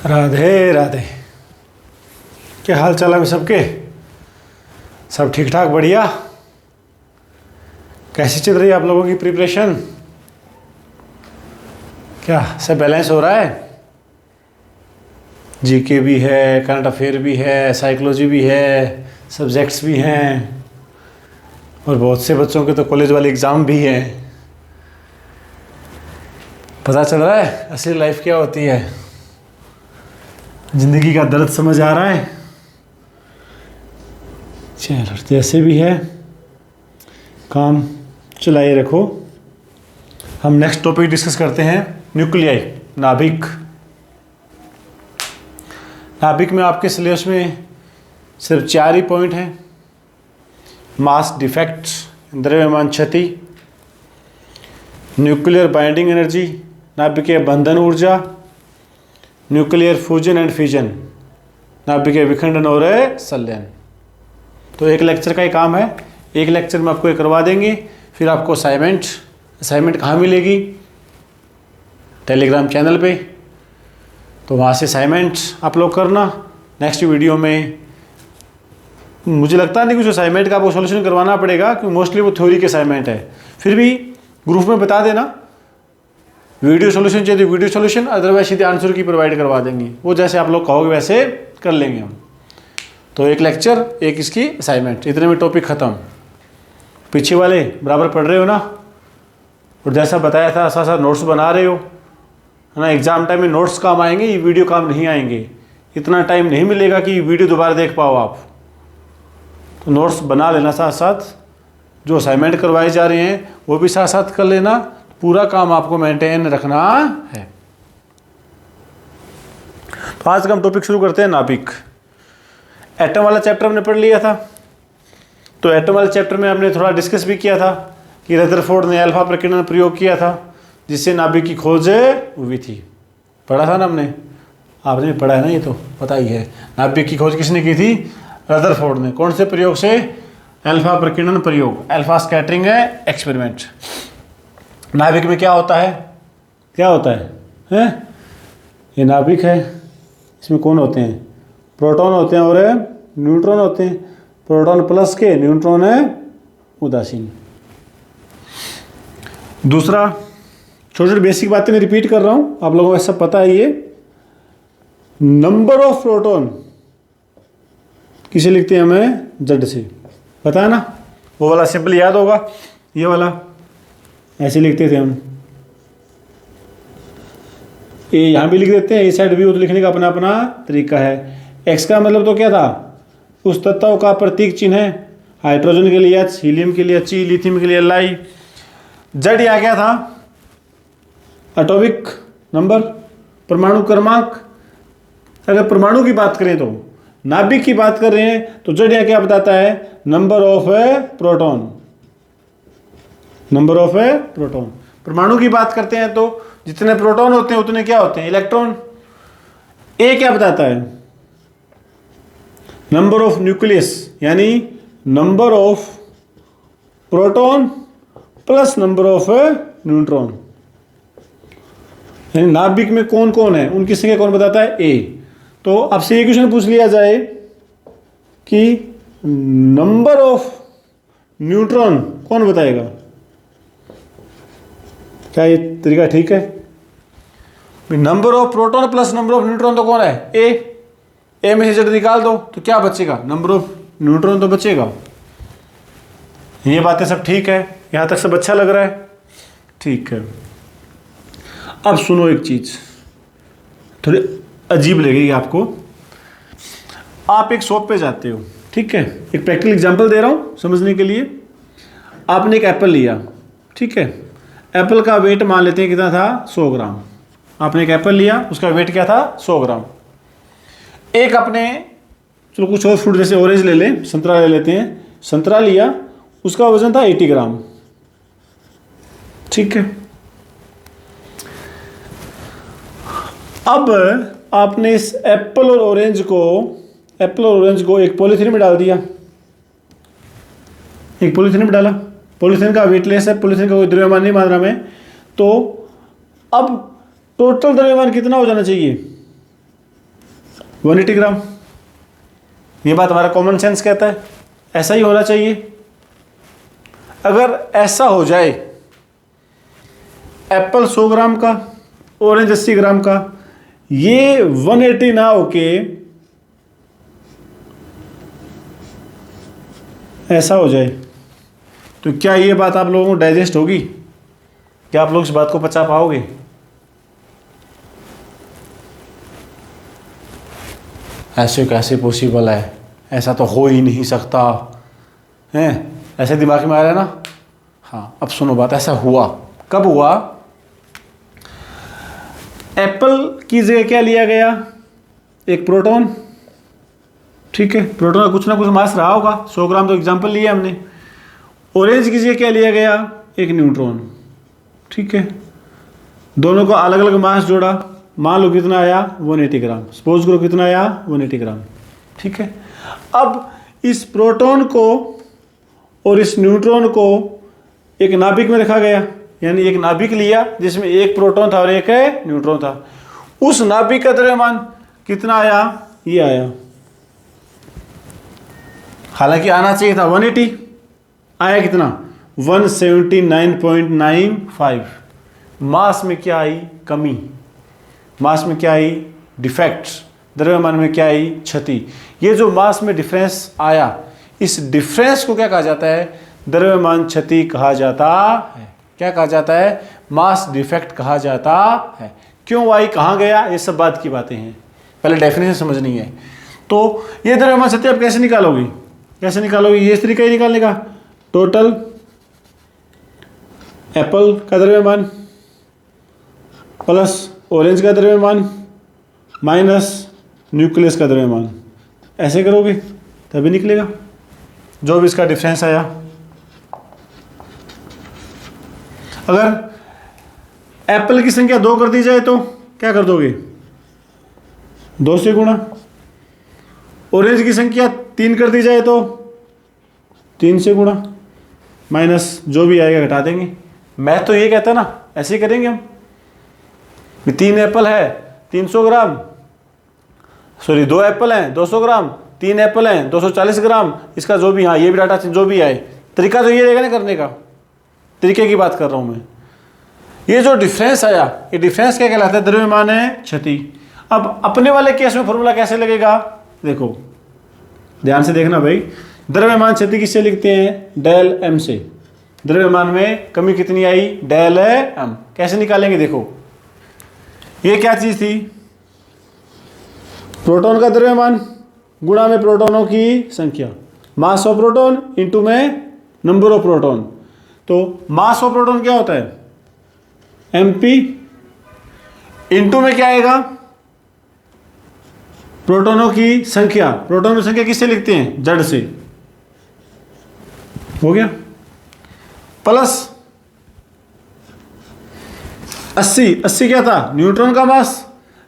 राधे राधे। क्या हाल चाल है सबके? सब ठीक ठाक, बढ़िया। कैसी चल रही है आप लोगों की प्रिपरेशन? क्या सब बैलेंस हो रहा है? जीके भी है, करंट अफेयर भी है, साइकोलॉजी भी है, सब्जेक्ट्स भी हैं, और बहुत से बच्चों के तो कॉलेज वाले एग्ज़ाम भी हैं। पता चल रहा है असली लाइफ क्या होती है, ज़िंदगी का दर्द समझ आ रहा है। चलो, जैसे भी है काम चलाए रखो। हम नेक्स्ट टॉपिक डिस्कस करते हैं, न्यूक्लियाई, नाभिक। नाभिक में आपके सिलेबस में सिर्फ 4 ही पॉइंट हैं: मास डिफेक्ट, द्रव्यमान क्षति, न्यूक्लियर बाइंडिंग एनर्जी, नाभिकीय बंधन ऊर्जा, न्यूक्लियर फ्यूजन एंड फिजन, नाभिकीय विखंडन और संलयन। तो एक लेक्चर का ही काम है, एक लेक्चर में आपको ये करवा देंगे। फिर आपको असाइनमेंट कहाँ मिलेगी? टेलीग्राम चैनल पे। तो वहाँ से असाइनमेंट आप लोग करना। नेक्स्ट वीडियो में मुझे लगता नहीं कुछ असाइनमेंट का आपको सॉल्यूशन करवाना पड़ेगा, क्योंकि मोस्टली वो थ्योरी के असाइनमेंट है। फिर भी ग्रुप में बता देना, वीडियो सॉल्यूशन चाहिए तो वीडियो सॉल्यूशन, अदरवाइज सीधे आंसर की प्रोवाइड करवा देंगे। वो जैसे आप लोग कहोगे वैसे कर लेंगे हम। तो एक लेक्चर, एक इसकी असाइनमेंट, इतने में टॉपिक ख़त्म। पीछे वाले बराबर पढ़ रहे हो ना, और जैसा बताया था साथ साथ नोट्स बना रहे हो, है ना। एग्जाम टाइम में नोट्स काम आएंगे, ये वीडियो काम नहीं आएंगे। इतना टाइम नहीं मिलेगा कि वीडियो दोबारा देख पाओ आप। तो नोट्स बना लेना साथ साथ, जो असाइनमेंट करवाए जा रहे हैं वो भी साथ साथ कर लेना। पूरा काम आपको मेंटेन रखना है। तो आज का हम टॉपिक शुरू करते हैं, नाभिक। एटम वाला चैप्टर हमने पढ़ लिया था। तो एटम वाले चैप्टर में हमने थोड़ा डिस्कस भी किया था कि रदरफोर्ड ने अल्फा प्रकीर्णन प्रयोग किया था, जिससे नाभिक की खोज हुई थी। पढ़ा था ना हमने? आपने पढ़ा है ना, ये तो पता ही है। नाभिक की खोज किसने की थी? रदरफोर्ड ने। कौन से प्रयोग से? अल्फा प्रकीर्णन प्रयोग, अल्फा स्कैटरिंग एक्सपेरिमेंट। नाभिक में क्या होता है? क्या होता है? ये नाभिक है। इसमें कौन होते हैं? प्रोटॉन होते हैं और न्यूट्रॉन होते हैं। प्रोटॉन प्लस के, न्यूट्रॉन है उदासीन। दूसरा, छोटी छोटी बेसिक बातें मैं रिपीट कर रहा हूँ, आप लोगों को सब पता है। ये नंबर ऑफ प्रोटॉन किसे लिखते हैं? हमें जेड से, पता है ना। वो वाला सिंपल याद होगा, ये वाला ऐसे लिखते थे हम। ए यहाँ भी लिख देते हैं, ए साइड भी, वो तो लिखने का अपना अपना तरीका है। एक्स का मतलब तो क्या था? उस तत्व का प्रतीक चिन्ह है। हाइड्रोजन के लिए H, हीलियम के लिए He, लिथियम के लिए Li। जेड यहाँ क्या था? एटॉमिक नंबर, परमाणु क्रमांक। अगर परमाणु की बात करें तो, नाभिक की बात कर रहे हैं तो जेड यहाँ क्या बताता है? Number of proton. Number of proton. परमाणु की बात करते हैं तो जितने प्रोटॉन होते हैं उतने क्या होते हैं? इलेक्ट्रॉन। ए क्या बताता है? नंबर ऑफ न्यूक्लियस, यानी number of proton plus number of neutron. यानी नाभिक में कौन कौन है, उनकी संख्या कौन बताता है? ए। तो आपसे ये क्वेश्चन पूछ लिया जाए कि नंबर ऑफ न्यूट्रॉन कौन बताएगा? क्या ये तरीका ठीक है? Number of proton plus number of neutron तो कौन है? ए में से जेड निकाल दो तो क्या बचेगा? नंबर ऑफ न्यूट्रॉन तो बचेगा। ये बातें सब ठीक है, यहां तक सब अच्छा लग रहा है? ठीक है। अब सुनो, एक चीज थोड़ी अजीब लगेगी आपको। आप एक शॉप पे जाते हो, ठीक है? एक प्रैक्टिकल एग्जांपल दे रहा हूं समझने के लिए। आपने एक एप्पल लिया, ठीक है? एप्पल का वेट मान लेते हैं कितना था? 100 ग्राम। आपने एक एप्पल लिया, उसका वेट क्या था? 100 ग्राम। एक अपने, चलो कुछ और फ्रूट जैसे ऑरेंज ले लें, संतरा ले लेते हैं। संतरा लिया, उसका वजन था 80 ग्राम, ठीक है? अब आपने इस एप्पल और ऑरेंज को एक पॉलीथीन में डाल दिया। एक पॉलीथीन में डाला, पॉलीथीन का वेटलेस है, पॉलीथीन का कोई द्रव्यमान नहीं मान रहा मैं। तो अब टोटल द्रव्यमान कितना हो जाना चाहिए? 180 ग्राम। ये बात हमारा कॉमन सेंस कहता है, ऐसा ही होना चाहिए। अगर ऐसा हो जाए, एप्पल 100 ग्राम का, ऑरेंज 80 ग्राम का, ये 180 ना होके ऐसा हो जाए, तो क्या ये बात आप लोगों को डाइजेस्ट होगी? क्या आप लोग इस बात को पचा पाओगे? ऐसे कैसे पॉसिबल है, ऐसा तो हो ही नहीं सकता है, ऐसे दिमाग में आ रहा है ना। हाँ, अब सुनो बात, ऐसा हुआ। कब हुआ? एप्पल की जगह क्या लिया गया? एक प्रोटॉन, ठीक है, प्रोटॉन का कुछ ना कुछ मास रहा होगा, 100 ग्राम तो एग्जाम्पल लिया हमने। ऑरेंज की जगह क्या लिया गया? एक न्यूट्रॉन, ठीक है, दोनों को अलग अलग मास जोड़ा, मान लो कितना आया? 180 ग्राम। सपोज करो कितना आया? 180 ग्राम, ठीक है। अब इस प्रोटॉन को और इस न्यूट्रॉन को एक नाभिक में रखा गया, यानी एक नाभिक लिया जिसमें एक प्रोटॉन था और एक न्यूट्रॉन था। उस नाभिक का द्रव्यमान कितना आया? ये आया। हालांकि आना चाहिए था 180, आया कितना? 179.95। मास में क्या आई? कमी। मास में क्या आई? डिफेक्ट। द्रव्यमान में क्या आई? क्षति। ये जो मास में डिफरेंस आया, इस डिफरेंस को क्या कहा जाता है? द्रव्यमान क्षति कहा जाता है। क्या कहा जाता है? मास डिफेक्ट कहा जाता है। क्यों आई, कहाँ गया, ये सब बात की बातें हैं, पहले डेफिनेशन समझनी है। तो ये द्रव्यमान क्षति आप कैसे निकालोगी? कैसे निकालोगी? ये तरीका ही निकालने का। टोटल एप्पल का द्रव्यमान प्लस ऑरेंज का द्रव्यमान माइनस न्यूक्लियस का द्रव्यमान, ऐसे करोगे तभी निकलेगा जो भी इसका डिफरेंस आया। अगर एप्पल की संख्या 2 कर दी जाए तो क्या कर दोगे? 2 से गुणा। ऑरेंज की संख्या 3 कर दी जाए तो 3 से गुणा, माइनस जो भी आएगा घटा देंगे। मैं तो ये कहता ना, ऐसे ही करेंगे हम। 3 एप्पल है 300 ग्राम, सॉरी 2 एप्पल हैं 200 ग्राम, 3 एप्पल हैं 240 ग्राम, इसका जो भी, हाँ ये भी डाटा जो भी आए, तरीका तो ये रहेगा ना करने का, तरीके की बात कर रहा हूँ मैं। ये जो डिफरेंस आया, ये डिफरेंस क्या कहलाता है? द्रव्यमान है क्षति। अब अपने वाले केस में फॉर्मूला कैसे लगेगा? देखो ध्यान से देखना भाई। द्रव्यमान क्षति किससे लिखते हैं? डेल एम से। द्रव्यमान में कमी कितनी आई? Del M. कैसे निकालेंगे? देखो ये क्या चीज थी? प्रोटॉन का द्रव्यमान गुणा में प्रोटॉनों की संख्या, मास ऑफ प्रोटॉन इंटू में नंबर ऑफ प्रोटॉन। तो मास ऑफ प्रोटॉन क्या होता है? एमपी। इंटू में क्या आएगा? प्रोटॉनों की संख्या। प्रोटॉनों की संख्या किससे लिखते हैं? जेड से। हो गया। प्लस 80 क्या था? न्यूट्रॉन का मास,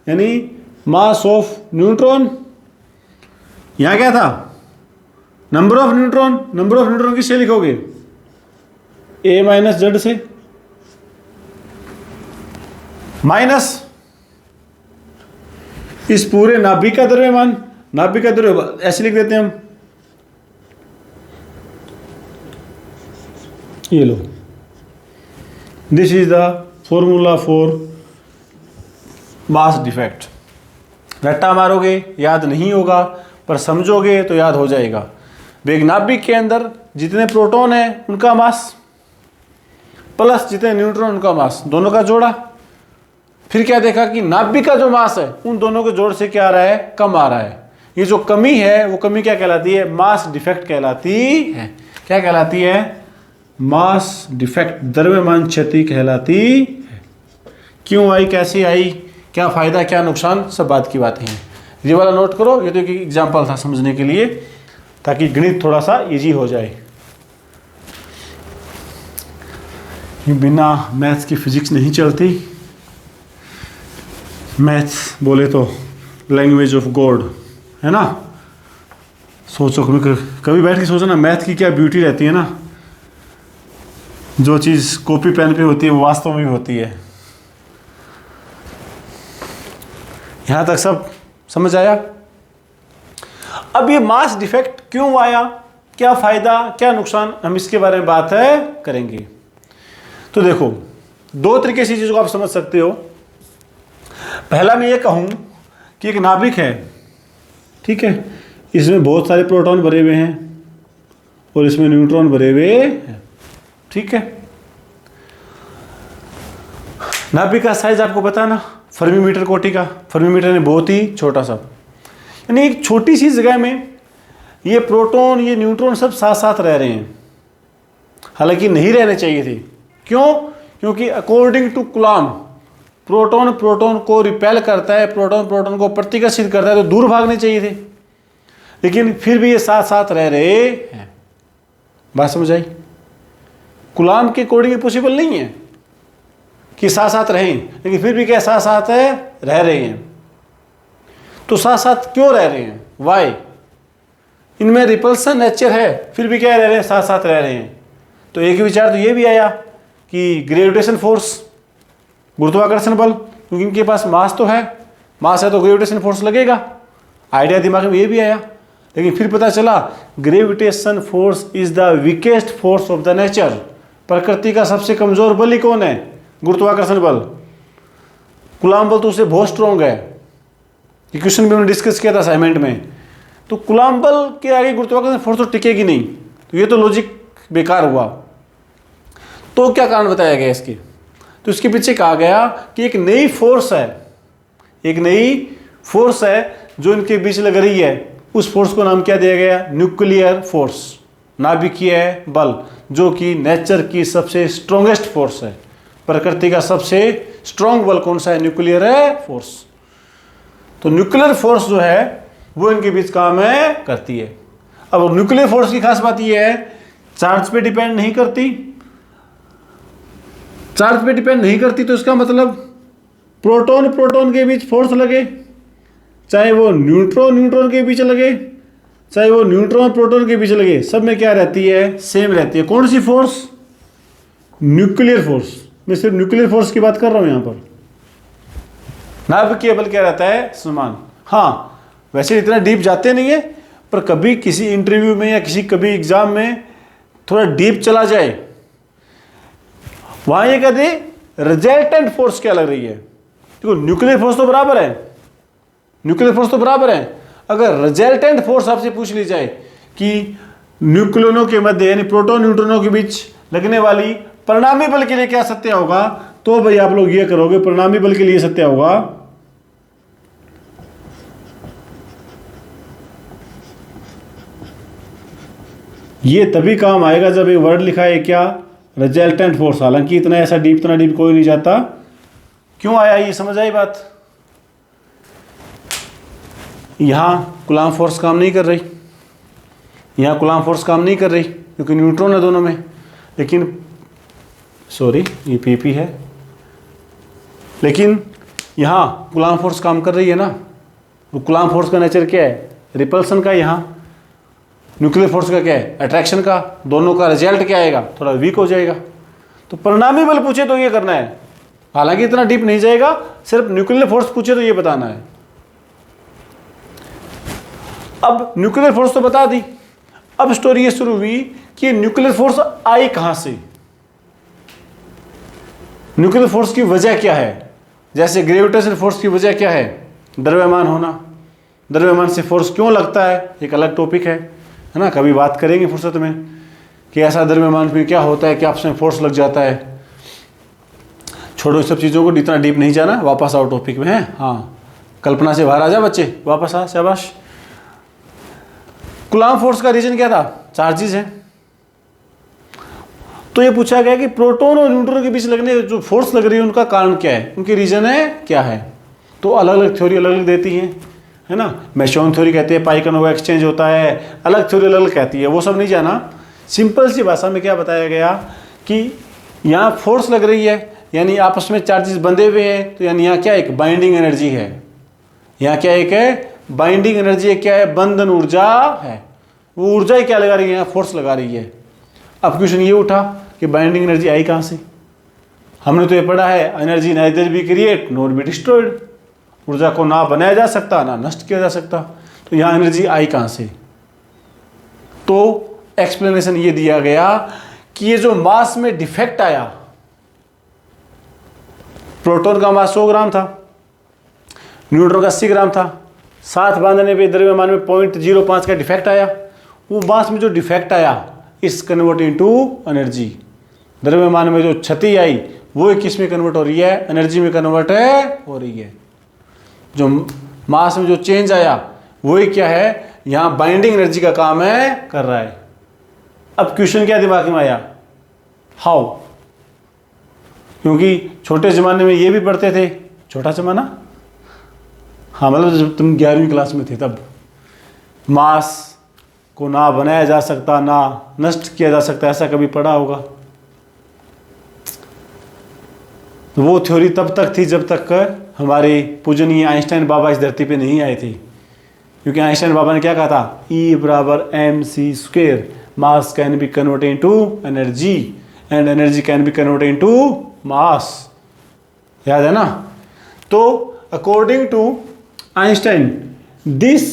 यानी मास ऑफ न्यूट्रॉन। यहां क्या था? Number of neutron. Number of neutron किससे लिखोगे? ए माइनस जेड से, माइनस इस पूरे नाभिक का द्रव्यमान। नाभिक का द्रव्यमान ऐसे लिख देते हैं हम, ये लो, this is the formula for mass defect. रट्टा मारोगे याद नहीं होगा, पर समझोगे तो याद हो जाएगा। वेग नाभिक के अंदर जितने प्रोटॉन हैं उनका मास प्लस जितने न्यूट्रॉन उनका मास, दोनों का जोड़ा। फिर क्या देखा कि नाभिक का जो मास है उन दोनों के जोड़ से क्या आ रहा है? कम आ रहा है। ये जो कमी है वो कमी क्या कहलाती है? मास डिफेक्ट कहलाती है। क्या कहलाती है? मास डिफेक्ट, द्रव्यमान क्षति कहलाती है। क्यों आई, कैसे आई, क्या फायदा क्या नुकसान, सब बात की बातें हैं। ये वाला नोट करो, ये तो एक एग्जाम्पल था समझने के लिए, ताकि गणित थोड़ा सा इजी हो जाए। बिना मैथ्स की फिजिक्स नहीं चलती। मैथ्स बोले तो लैंग्वेज ऑफ गॉड है ना। सोचो कभी बैठ के सोचो ना, मैथ की क्या ब्यूटी रहती है ना। जो चीज़ कॉपी पेन पे होती है वो वास्तव में भी होती है। यहाँ तक सब समझ आया? अब ये मास डिफेक्ट क्यों आया, क्या फायदा क्या नुकसान, हम इसके बारे में बात करेंगे। तो देखो, दो तरीके से चीज़ को आप समझ सकते हो। पहला मैं ये कहूँ कि एक नाभिक है, ठीक है, इसमें बहुत सारे प्रोटॉन भरे हुए हैं और इसमें न्यूट्रॉन भरे हुए हैं, ठीक है। नाभिक का साइज आपको पता है ना, फर्मीमीटर कोटि का। फर्मीमीटर ने बहुत ही छोटा सा, यानी एक छोटी सी जगह में ये प्रोटॉन ये न्यूट्रॉन सब साथ साथ रह रहे हैं, हालांकि नहीं रहने चाहिए थे। क्यों? क्योंकि according to Coulomb proton proton को रिपेल करता है, प्रोटॉन प्रोटॉन को प्रतिकर्षित करता है, तो दूर भागने चाहिए थे, लेकिन फिर भी ये साथ साथ रह रहे हैं। बात समझ आई? कूलॉम के अकॉर्डिंग पॉसिबल नहीं है कि साथ साथ रहें, लेकिन फिर भी क्या साथ साथ रह रहे हैं। तो साथ साथ क्यों रह रहे हैं? वाई? इनमें रिपल्सन नेचर है, फिर भी क्या रह रहे हैं, साथ साथ रह रहे हैं। तो एक विचार तो ये भी आया कि ग्रेविटेशन फोर्स, गुरुत्वाकर्षण बल, क्योंकि इनके पास मास तो है, मास है तो ग्रेविटेशन फोर्स लगेगा। आइडिया दिमाग में ये भी आया, लेकिन फिर पता चला gravitation force is the weakest force of the nature. प्रकृति का सबसे कमजोर बल ही कौन है? गुरुत्वाकर्षण बल। कूलॉम बल तो उससे बहुत स्ट्रॉन्ग है, ये क्वेश्चन भी हमने डिस्कस किया था असाइनमेंट में। तो कूलॉम बल के आगे गुरुत्वाकर्षण फोर्स तो टिकेगी नहीं, तो ये तो लॉजिक बेकार हुआ। तो क्या कारण बताया गया इसके? तो इसके पीछे कहा गया कि एक नई फोर्स है, एक नई फोर्स है जो इनके बीच लग रही है। उस फोर्स को नाम क्या दिया गया? न्यूक्लियर फोर्स, नाभिकीय बल, जो कि नेचर की सबसे स्ट्रॉन्गेस्ट फोर्स है। प्रकृति का सबसे स्ट्रॉन्ग बल कौन सा है? Nuclear force. तो न्यूक्लियर फोर्स जो है वो इनके बीच काम करती है। अब न्यूक्लियर फोर्स की खास बात ये है, चार्ज पे डिपेंड नहीं करती। चार्ज पे डिपेंड नहीं करती तो इसका मतलब प्रोटॉन प्रोटॉन के बीच फोर्स लगे, चाहे वो न्यूट्रॉन न्यूट्रॉन के बीच लगे, चाहे वो न्यूट्रॉन प्रोटॉन के बीच लगे, सब में क्या रहती है? सेम रहती है। कौन सी फोर्स? Nuclear force. मैं सिर्फ न्यूक्लियर फोर्स की बात कर रहा हूं यहां पर। नाभिकीय बल क्या रहता है? समान। हाँ, वैसे इतना डीप जाते नहीं है, पर कभी किसी इंटरव्यू में या कभी एग्जाम में थोड़ा डीप चला जाए, वहां ये कहते रिजल्टेंट फोर्स क्या लग रही है। देखो, न्यूक्लियर फोर्स तो बराबर है, न्यूक्लियर फोर्स तो बराबर है। अगर रिजल्टेंट फोर्स आपसे पूछ ली जाए कि न्यूक्लियनों के मध्य यानी प्रोटॉन न्यूट्रॉनों के बीच लगने वाली परिणामी बल के लिए क्या सत्य होगा, तो भाई आप लोग ये करोगे, परिणामी बल के लिए सत्य होगा ये तभी काम आएगा जब एक वर्ड लिखा है क्या? Resultant force. हालांकि इतना इतना डीप कोई नहीं जाता। क्यों आया ये समझ आई बात? यहां कूलॉम फोर्स काम नहीं कर रही, यहां कूलॉम फोर्स काम नहीं कर रही क्योंकि न्यूट्रॉन है दोनों में। लेकिन सॉरी, ये पीपी है, लेकिन यहां कूलॉम फोर्स काम कर रही है ना। तो कूलॉम फोर्स का नेचर क्या है? रिपल्सन का। यहां न्यूक्लियर फोर्स का क्या है? अट्रैक्शन का। दोनों का रिजल्ट क्या आएगा? थोड़ा वीक हो जाएगा। तो परिणामी बल पूछे तो ये करना है, हालांकि इतना डीप नहीं जाएगा, सिर्फ न्यूक्लियर फोर्स पूछे तो ये बताना है। अब न्यूक्लियर फोर्स तो बता दी, अब स्टोरी ये शुरू हुई कि न्यूक्लियर फोर्स आई कहां से, न्यूक्लियर फोर्स की वजह क्या है। जैसे ग्रेविटेशन फोर्स की वजह क्या है? द्रव्यमान होना। द्रव्यमान से फोर्स क्यों लगता है, एक अलग टॉपिक है ना, कभी बात करेंगे फुर्सत में कि ऐसा द्रव्यमान में क्या होता है कि आपसे फोर्स लग जाता है। छोड़ो इस सब चीज़ों को, इतना डीप नहीं जाना, वापस आओ टॉपिक में है। हाँ, कल्पना से बाहर आ जा बच्चे, वापस आ, शाबाश। कूलॉम फोर्स का रीजन क्या था? चार्जेस है। तो ये पूछा गया कि प्रोटॉन और न्यूट्रॉन के बीच लगने जो फोर्स लग रही है उनका कारण क्या है, उनके रीजन है क्या है। तो अलग अलग थ्योरी अलग अलग देती हैं, है ना। मैशॉन थ्योरी कहते हैं पाइकनोवा एक्सचेंज होता है, अलग थ्योरी अलग कहती है, वो सब नहीं जाना। सिंपल सी भाषा में क्या बताया गया कि यहाँ फोर्स लग रही है, यानी आपस में चार्जेस बंधे हुए हैं, तो यानी यहाँ क्या एक बाइंडिंग एनर्जी है। यहाँ क्या एक है? बाइंडिंग एनर्जी है। क्या है? बंधन ऊर्जा है। वो ऊर्जा ही क्या लगा रही है? यहाँ फोर्स लगा रही है। अब क्वेश्चन ये उठा कि बाइंडिंग एनर्जी आई कहाँ से? हमने तो ये पढ़ा है energy neither be create nor be destroyed. ऊर्जा को ना बनाया जा सकता ना नष्ट किया जा सकता। तो यहाँ एनर्जी आई कहाँ से? तो एक्सप्लेनेशन ये दिया गया कि ये जो मास में डिफेक्ट आया, प्रोटॉन का मास 100 ग्राम था, न्यूट्रॉन का 80 ग्राम था, साथ बांधने पे द्रव्यमान में 0.05 का डिफेक्ट आया। वो मास में जो डिफेक्ट आया इस कन्वर्ट इनटू एनर्जी। द्रव्यमान में जो क्षति आई वो किस में कन्वर्ट हो रही है? एनर्जी में कन्वर्ट हो रही है। जो मास में जो चेंज आया वही क्या है? यहाँ बाइंडिंग एनर्जी का काम है, कर रहा है। अब क्वेश्चन क्या दिमाग में आया? हाउ? क्योंकि छोटे ज़माने में ये भी पढ़ते थे। छोटा ज़माना, हाँ, मतलब जब तुम 11वीं क्लास में थे तब मास को ना बनाया जा सकता ना नष्ट किया जा सकता, ऐसा कभी पढ़ा होगा। तो वो थ्योरी तब तक थी जब तक हमारे पूजनीय आइंस्टाइन बाबा इस धरती पे नहीं आए थे। क्योंकि आइंस्टाइन बाबा ने क्या कहा था? E = mc², mass can be converted into energy and energy can be converted into mass. याद है ना? तो according to Einstein this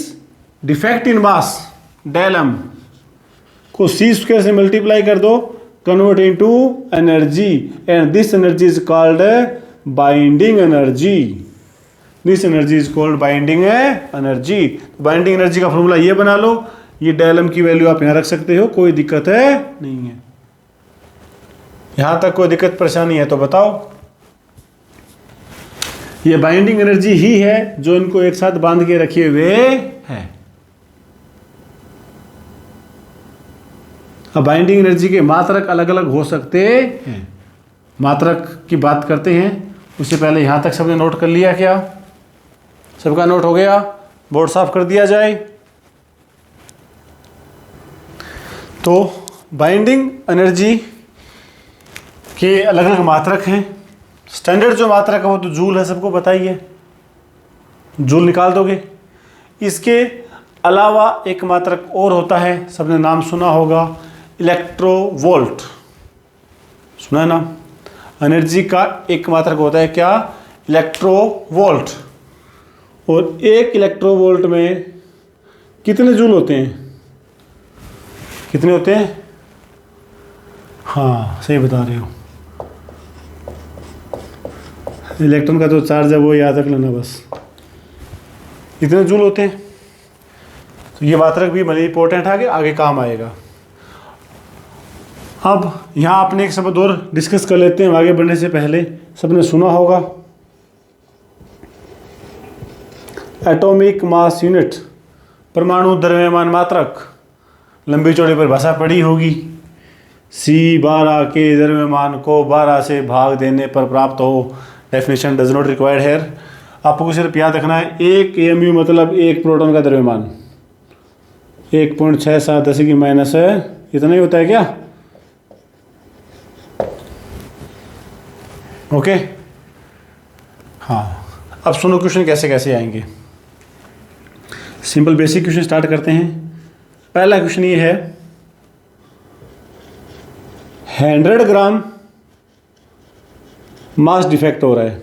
defect in mass del m को c² से मल्टीप्लाई कर दो, convert into energy, and this energy is called binding energy. This energy is called binding energy. Binding energy का formula ये बना लो, ये डेल m की value आप यहाँ रख सकते हो, कोई दिक्कत है नहीं है। यहाँ तक कोई दिक्कत परेशानी है तो बताओ। ये बाइंडिंग एनर्जी ही है जो इनको एक साथ बांध के रखे हुए है। अब बाइंडिंग एनर्जी के मात्रक अलग अलग हो सकते हैं। मात्रक की बात करते हैं, उससे पहले यहाँ तक सबने नोट कर लिया क्या? सबका नोट हो गया? बोर्ड साफ कर दिया जाए। तो बाइंडिंग एनर्जी के अलग अलग मात्रक हैं। स्टैंडर्ड जो मात्रक है वो तो जूल है, सबको बताइए। जूल निकाल दोगे। इसके अलावा एक मात्रक और होता है, सबने नाम सुना होगा, इलेक्ट्रोवोल्ट। सुना है ना? एनर्जी का एक मात्रक होता है क्या? इलेक्ट्रोवोल्ट। और एक इलेक्ट्रोवोल्ट में कितने जूल होते हैं? कितने होते हैं? हाँ, सही बता रहे हो। इलेक्ट्रॉन का जो चार्ज है वो याद रख लेना बस। इतने जूल होते हैं। तो ये मात्रक भी बड़ी इंपॉर्टेंट है, आगे काम आएगा। अब यहाँ आपने एक शब्द और डिस्कस कर लेते हैं आगे बढ़ने से पहले। सबने सुना होगा एटॉमिक मास यूनिट, परमाणु द्रव्यमान मात्रक। लंबी चौड़ी पर भाषा पड़ी होगी। C12 के द्रव्यमान को 12 से भाग देने पर प्राप्त हो। Definition does not required here. आपको सिर्फ याद रखना है, 1 AMU मतलब 1 प्रोटॉन का द्रव्यमान 1.67 10⁻⁻⁻ है। इतना ही होता है क्या? ओके। हाँ, अब सुनो क्वेश्चन कैसे कैसे आएंगे। सिंपल बेसिक क्वेश्चन स्टार्ट करते हैं। पहला क्वेश्चन ये है, 100 ग्राम मास डिफेक्ट हो रहा है,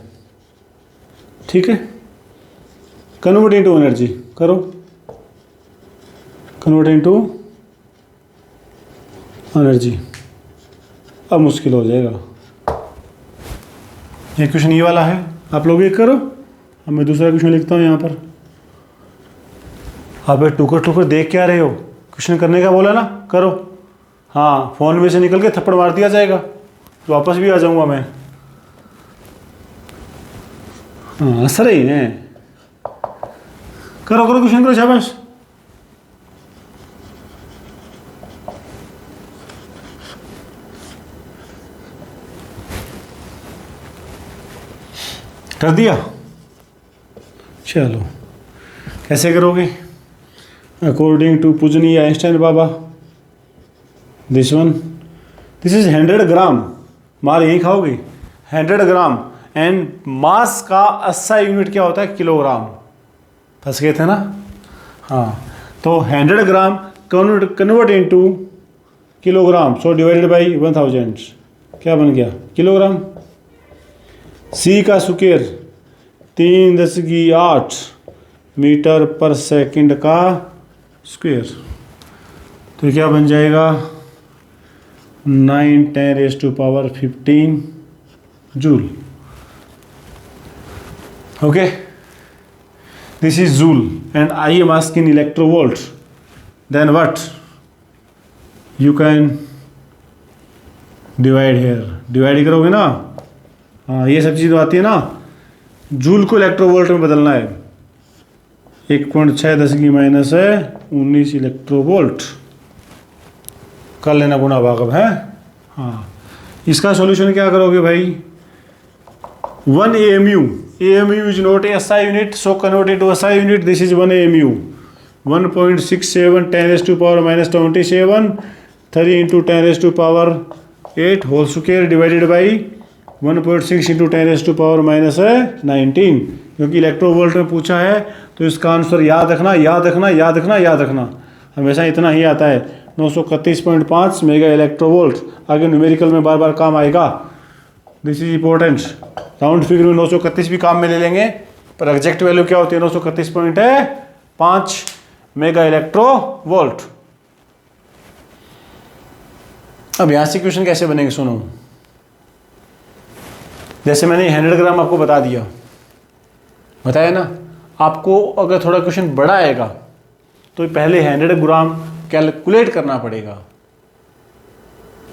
ठीक है? कन्वर्ट इनटू एनर्जी करो, कन्वर्ट इनटू एनर्जी। अब मुश्किल हो जाएगा। ये क्वेश्चन ये वाला है, आप लोग एक करो। अब मैं दूसरा क्वेश्चन लिखता हूँ यहाँ पर। आप टुकर टुकर देख क्या रहे हो? क्वेश्चन करने का बोला ना, करो। हाँ, फोन में से निकल के थप्पड़ मार दिया जाएगा तो वापस भी आ जाऊँगा मैं। हाँ, हंस रही है। करो करो क्वेश्चन करो, शाबाश। कर दिया? चलो, कैसे करोगे? अकॉर्डिंग टू पूजनीय Einstein Baba, this one, this is 100 ग्राम। मार यही खाओगे। 100 ग्राम एंड मास का 80 यूनिट क्या होता है? किलोग्राम। फंस गए थे ना? हाँ, तो 100 gram convert into kilogram, so divided by 1000 क्या बन गया? किलोग्राम। C का स्क्वायर 3 × 10⁸ मीटर पर सेकंड का स्क्वायर। तो क्या बन जाएगा 9×10⁻15 joule. Okay, this is joule and I am asking electronvolt, then what you can divide here, divide करोगे ना, हाँ ये सब चीज़ आती है ना। जूल को इलेक्ट्रोवोल्ट में बदलना है, 1.6 10 की माइनस है 19 इलेक्ट्रोवोल्ट कर लेना गुना भाग है। हाँ, इसका सॉल्यूशन क्या करोगे भाई, 1 AMU, AMU is not a SI unit, so convert into SI unit, this is 1 AMU, 1.67 10⁻27 3 × 10⁻8 whole square divided by 1.6 × 10⁻19, क्योंकि इलेक्ट्रोवोल्ट में पूछा है तो इसका आंसर याद रखना, याद रखना, याद रखना, याद रखना, हमेशा इतना ही आता है 931.5 मेगा इलेक्ट्रोवोल्ट। आगे न्यूमेरिकल में बार बार काम आएगा, this is important. Round figure में 931 भी काम में ले लेंगे, पर एग्जैक्ट वैल्यू क्या होती है 931.5 मेगा इलेक्ट्रोवोल्ट। अब यहां से क्वेश्चन कैसे बनेंगे सुनो, जैसे मैंने 100 ग्राम आपको बता दिया, बताया ना, आपको अगर थोड़ा क्वेश्चन बड़ा आएगा तो पहले 100 ग्राम कैलकुलेट करना पड़ेगा,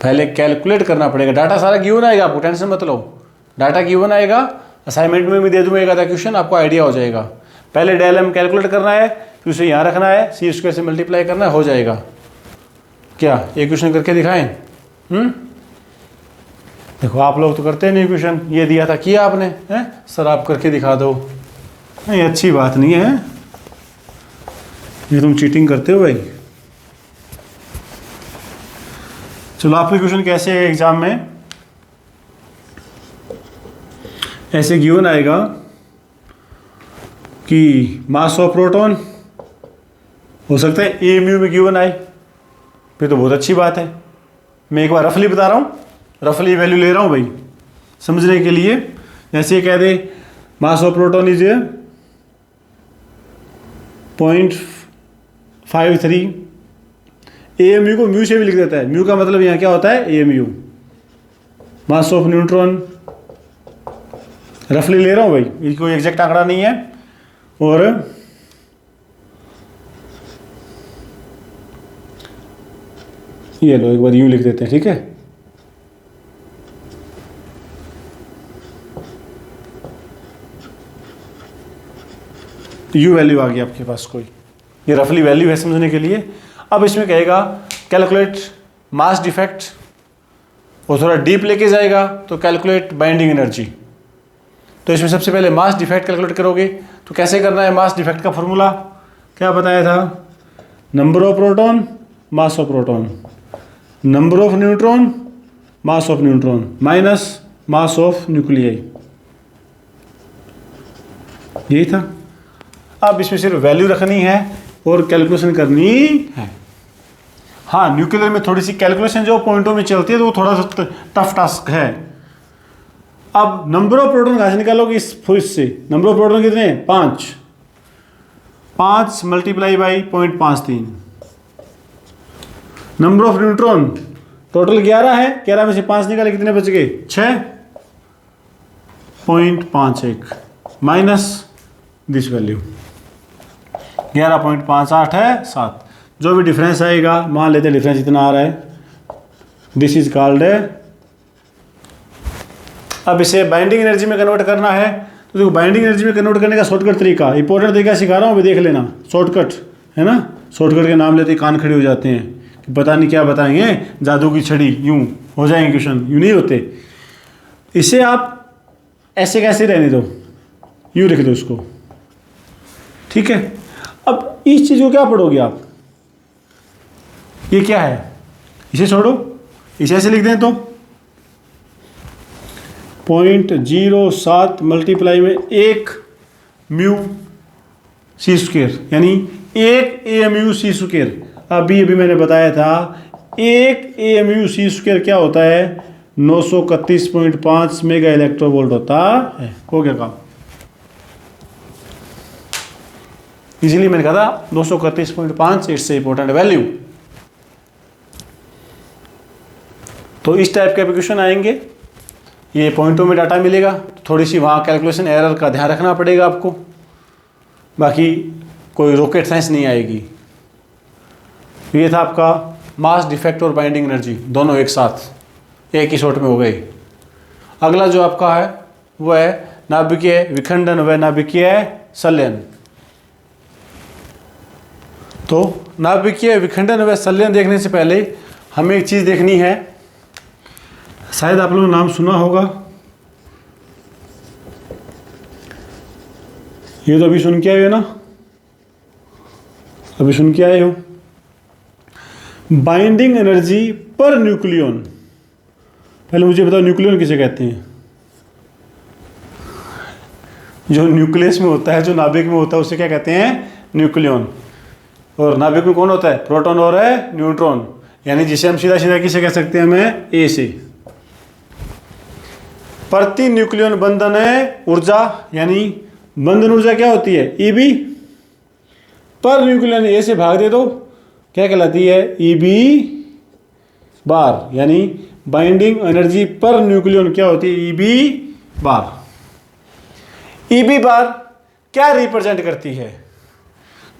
पहले कैलकुलेट करना पड़ेगा। डाटा सारा गिवन आएगा, आपको टेंशन मत लो, डाटा गिवन आएगा, असाइनमेंट में भी दे दूंगा एक आधा क्वेश्चन, आपको आइडिया हो जाएगा। पहले डेल एम कैलकुलेट करना है, फिर उसे यहाँ रखना है, सी स्क्वायर से मल्टीप्लाई करना है, हो जाएगा। क्या एक क्वेश्चन करके दिखाएं? देखो आप लोग तो करते नहीं क्वेश्चन, ये दिया था किया आपने, हैं सर आप करके दिखा दो, नहीं अच्छी बात नहीं है, ये तुम चीटिंग करते हो भाई। चलो आपके क्वेश्चन कैसे है एग्जाम में, ऐसे गिवन आएगा कि मास ऑफ प्रोटॉन, हो सकता है AMU में गिवन आए, फिर तो बहुत अच्छी बात है। मैं एक बार रफली बता रहा हूँ, रफली वैल्यू ले रहा हूँ भाई समझने के लिए। जैसे कह दे mass of proton is 0.53, AMU को म्यू से भी लिख देता है, म्यू का मतलब यहाँ क्या होता है AMU। मास ऑफ न्यूट्रॉन रफली ले रहा हूँ भाई, ये कोई एग्जैक्ट आंकड़ा नहीं है। और ये लो एक बार यूं लिख देते हैं, ठीक है। यू वैल्यू आ गई आपके पास कोई, ये रफली वैल्यू है समझने के लिए। अब इसमें कहेगा कैलकुलेट मास डिफेक्ट, और थोड़ा डीप लेके जाएगा तो कैलकुलेट बाइंडिंग एनर्जी। तो इसमें सबसे पहले मास डिफेक्ट कैलकुलेट करोगे, तो कैसे करना है, मास डिफेक्ट का फॉर्मूला क्या बताया था, number of proton mass of proton, number of neutron mass of neutron minus mass of nuclei, यही था। अब इसमें सिर्फ वैल्यू रखनी है और कैलकुलेशन करनी है। हाँ, न्यूक्लियर में थोड़ी सी कैलकुलेशन जो पॉइंटों में चलती है तो वो थोड़ा सा टफ टास्क है। अब नंबर ऑफ प्रोटॉन कहाँ से निकालोगे, इस से नंबर ऑफ प्रोटॉन कितने हैं 5, 5 multiply by 0.53। Number of neutron total 11 है, 11 में से 5 निकाले कितने बच गए 6.51 माइनस दिस वैल्यू 11.58 है 7, जो भी डिफरेंस आएगा मान लेते डिफरेंस इतना आ रहा है, दिस इज कॉल्ड है। अब इसे बाइंडिंग एनर्जी में कन्वर्ट करना है, तो देखो बाइंडिंग एनर्जी में कन्वर्ट करने का शॉर्टकट तरीका, इंपॉर्टेंट तरीका सिखा रहा हूँ, देख लेना, शॉर्टकट है ना, शॉर्टकट के नाम लेते कान खड़े हो जाते हैं कि पता नहीं क्या बताएंगे, जादू की छड़ी, यूं हो जाएंगे क्वेश्चन, यूं नहीं होते। इसे आप ऐसे कैसे रहने दो, यूं लिख दो इसको, ठीक है। अब इस चीज़ को क्या पढ़ोगे आप, ये क्या है, इसे छोड़ो, इसे ऐसे लिख दें तो 0.07 मल्टीप्लाई में 1 म्यू सी स्क्वेयर, यानी 1 AMU सी स्क्वेयर। अभी मैंने बताया था 1 AMU सी स्क्वेयर क्या होता है, 931.5 मेगा इलेक्ट्रोवोल्ट होता है। हो गया काम। इजीली मैंने कहा था 231.5 इट्स इंपॉर्टेंट वैल्यू। तो इस टाइप के क्वेश्चन आएंगे, ये पॉइंटों में डाटा मिलेगा, थोड़ी सी वहाँ कैलकुलेशन एरर का ध्यान रखना पड़ेगा आपको, बाकी कोई रॉकेट साइंस नहीं आएगी। ये था आपका मास डिफेक्ट और बाइंडिंग एनर्जी दोनों एक साथ एक ही शॉट में हो गए। अगला जो आपका है वो है नाभिकीय विखंडन व नाभिकीय संलयन। तो नाभिकीय विखंडन व संलयन देखने से पहले हमें एक चीज़ देखनी है, शायद आप लोगों ने नाम सुना होगा, ये तो अभी सुन के आए हो ना, अभी सुन के आए हो, बाइंडिंग एनर्जी पर न्यूक्लियन। पहले मुझे बताओ न्यूक्लियन किसे कहते हैं? जो न्यूक्लियस में होता है, जो नाभिक में होता है, उसे क्या कहते हैं? न्यूक्लियन। और नाभिक में कौन होता है? प्रोटॉन और है न्यूट्रॉन, यानी जिसे हम सीधा सीधा किसे कह सकते हैं? हमें ए से। प्रति न्यूक्लियन बंधन है ऊर्जा, यानी बंधन ऊर्जा क्या होती है? ईबी। पर न्यूक्लियन ए से भाग दे दो, क्या कहलाती है? ईबी बार, यानी बाइंडिंग एनर्जी पर न्यूक्लियन क्या होती है? ईबी बार। ईबी बार क्या रिप्रेजेंट करती है?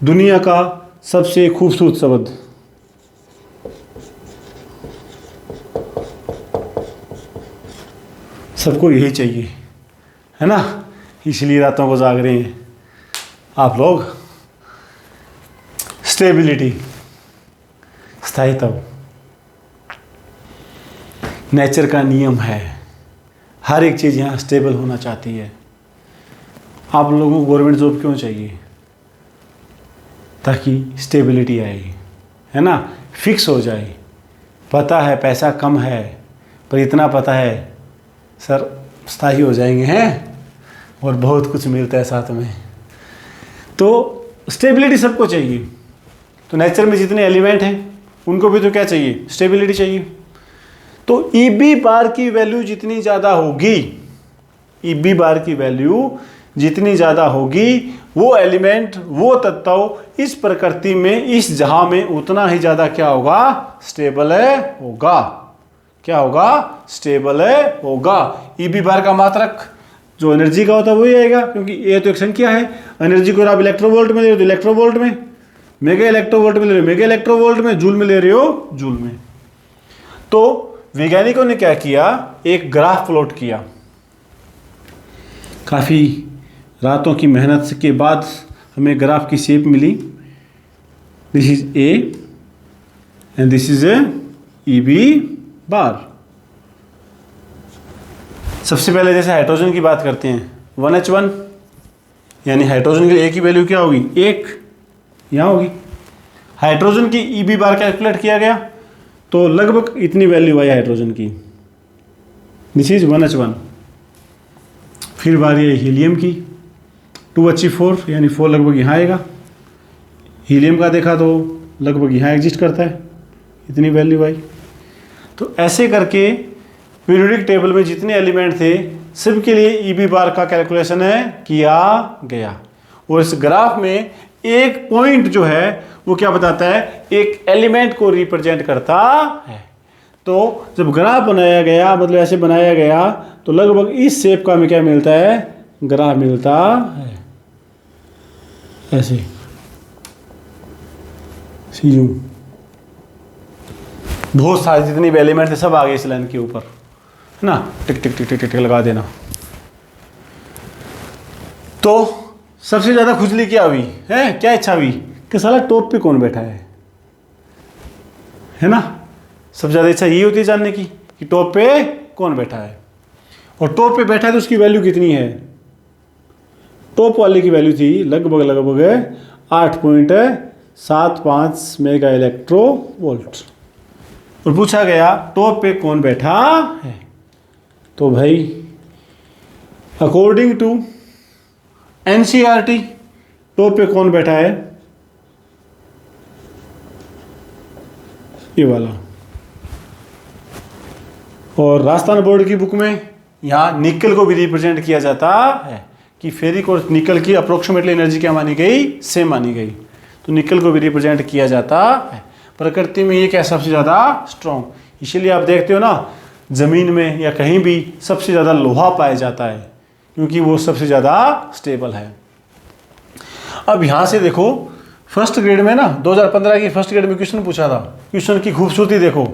दुनिया का सबसे खूबसूरत शब्द, सबको यही चाहिए, है ना? इसलिए रातों को जाग रहे हैं आप लोग। स्टेबिलिटी, स्थायित्व, नेचर का नियम है, हर एक चीज़ यहाँ स्टेबल होना चाहती है। आप लोगों को गवर्नमेंट जॉब क्यों चाहिए? ताकि स्टेबिलिटी आए, है ना? फिक्स हो जाए। पता है पैसा कम है, पर इतना पता है सर स्थायी हो जाएंगे, हैं, और बहुत कुछ मिलता है साथ में। तो स्टेबिलिटी सबको चाहिए। तो नेचर में जितने एलिमेंट हैं उनको भी तो क्या चाहिए? स्टेबिलिटी चाहिए। तो ईबी बार की वैल्यू जितनी ज़्यादा होगी, ईबी बार की वैल्यू जितनी ज़्यादा होगी, वो एलिमेंट, वो तत्व इस प्रकृति में, इस जहां में उतना ही ज़्यादा क्या होगा? स्टेबल होगा। क्या होगा? स्टेबल होगा। ईबी बार का मात्रक जो एनर्जी का होता है वही आएगा, क्योंकि ये तो एक संख्या है। एनर्जी को आप इलेक्ट्रोवोल्ट में ले रहे हो तो इलेक्ट्रोवोल्ट में, मेगा इलेक्ट्रोवोल्ट में ले रहे हो मेगा इलेक्ट्रोवोल्ट में, जूल में ले रहे हो जूल में। तो वैज्ञानिकों ने क्या किया? एक ग्राफ प्लॉट किया। काफ़ी रातों की मेहनत के बाद हमें ग्राफ की शेप मिली। This is A and this is A EB bar. सबसे पहले जैसे हाइड्रोजन की बात करते हैं, 1H1, यानी हाइड्रोजन के लिए ए की वैल्यू क्या होगी? 1 यहाँ होगी। हाइड्रोजन की ईबी बार कैलकुलेट किया गया तो लगभग इतनी वैल्यू आई हाइड्रोजन की। This is 1H1। फिर बारी आई हीलियम की, 2He4, यानी 4 लगभग यहाँ आएगा। हीलियम का देखा तो लगभग यहाँ एग्जिस्ट करता है, इतनी वैल्यू आई। तो ऐसे करके पीरियोडिक टेबल में जितने एलिमेंट थे सबके लिए ईबी बार का कैलकुलेशन किया गया। और इस ग्राफ में एक पॉइंट जो है वो क्या बताता है? एक एलिमेंट को रिप्रेजेंट करता है। तो जब ग्राफ बनाया गया, मतलब ऐसे बनाया गया, तो लगभग इस शेप का हमें क्या मिलता है? ग्राफ मिलता है ऐसे यूं। बहुत सारे जितने भी एलिमेंट थे सब आ गए इस लाइन के ऊपर, है ना? टिक टिक टिक टिक टिक लगा देना। तो सबसे ज्यादा खुजली क्या हुई है? क्या इच्छा हुई कि साला टॉप पे कौन बैठा है ना? सबसे ज्यादा इच्छा यही होती है जानने की कि टॉप पे कौन बैठा है। और टॉप पे बैठा है तो उसकी वैल्यू कितनी है? टॉप वाले की वैल्यू थी लगभग 8.75 मेगा इलेक्ट्रो वोल्ट। और पूछा गया टॉप पे कौन बैठा है? तो भाई अकॉर्डिंग टू एनसीईआरटी टॉप पे कौन बैठा है? ये वाला। और राजस्थान बोर्ड की बुक में यहाँ निकल को भी रिप्रेजेंट किया जाता है। कि फेरिक और निकल की अप्रोक्सीमेटली एनर्जी क्या मानी गई, सेम मानी गई, तो निकल को भी रिप्रेजेंट किया जाता है। प्रकृति में ये क्या सबसे ज़्यादा स्ट्रॉन्ग, इसीलिए आप देखते हो ना ज़मीन में या कहीं भी सबसे ज़्यादा लोहा पाया जाता है, क्योंकि वो सबसे ज़्यादा स्टेबल है। अब यहाँ से देखो फर्स्ट ग्रेड में ना 2015 की फर्स्ट ग्रेड में क्वेश्चन पूछा था, क्वेश्चन की खूबसूरती देखो,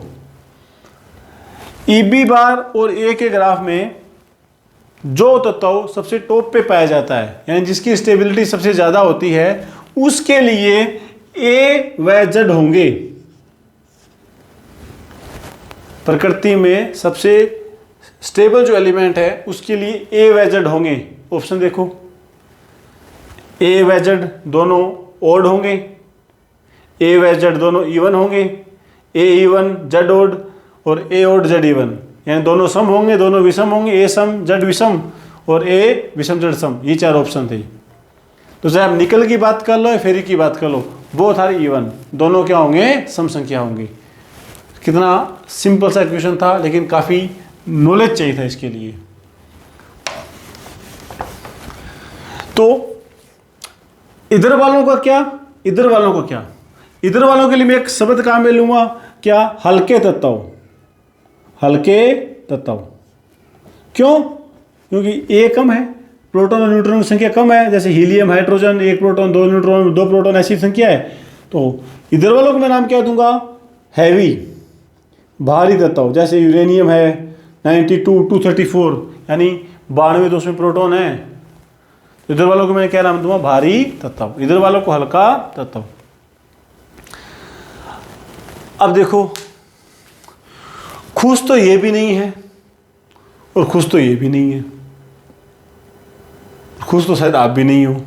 EB बार और A के ग्राफ में जो तत्व सबसे टॉप पे पाया जाता है, यानी जिसकी स्टेबिलिटी सबसे ज़्यादा होती है, उसके लिए A व Z होंगे। प्रकृति में सबसे स्टेबल जो एलिमेंट है उसके लिए A व Z होंगे। ऑप्शन देखो, A व Z दोनों ओड होंगे, A व Z दोनों इवन होंगे, A इवन Z ओड और A ओड Z इवन, यानी दोनों सम होंगे, दोनों विषम होंगे, A सम Z विषम और A विषम Z सम, ये 4 ऑप्शन थे। तो चाहे आप निकल की बात कर लो या फेरी की बात कर लो, बोथ आर इवन, दोनों क्या होंगे, सम संख्या होंगी। कितना सिंपल सा क्वेश्चन था, लेकिन काफ़ी नॉलेज चाहिए था इसके लिए। तो इधर वालों का क्या, इधर वालों का क्या, इधर वालों के लिए मैं एक शब्द काम में लूंगा, क्या, हल्के तत्व, हल्के तत्व। क्यों? क्योंकि ए कम है, प्रोटॉन और न्यूट्रॉन की संख्या कम है, जैसे helium, hydrogen, 1 proton 2 neutron 2 proton ऐसी संख्या है। तो इधर वालों को मैं नाम क्या दूंगा, हैवी, भारी तत्व, जैसे यूरेनियम है 92 234, यानी 92 तो उसमें प्रोटॉन है। इधर वालों को मैं क्या नाम दूंगा, भारी तत्व, इधर वालों को हल्का तत्व। अब देखो, खुश तो ये भी नहीं है और खुश तो ये भी नहीं है, खुश तो शायद आप भी नहीं हो,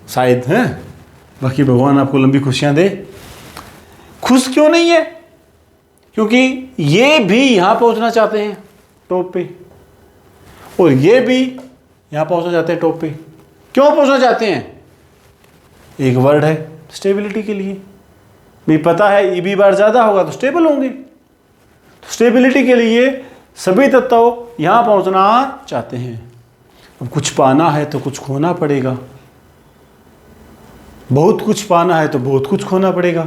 शायद है, बाकी भगवान आपको लंबी खुशियां दे। खुश क्यों नहीं है? क्योंकि ये भी यहां पहुंचना चाहते हैं टॉप पे, और ये भी यहां पहुंचना चाहते हैं टॉप पे। क्यों पहुंचना चाहते हैं? एक वर्ड है, स्टेबिलिटी के लिए। भी पता है EB बार ज़्यादा होगा तो स्टेबल होंगे, तो स्टेबिलिटी के लिए सभी तत्व यहां पहुंचना चाहते हैं। अब कुछ पाना है तो कुछ खोना पड़ेगा, बहुत कुछ पाना है तो बहुत कुछ खोना पड़ेगा,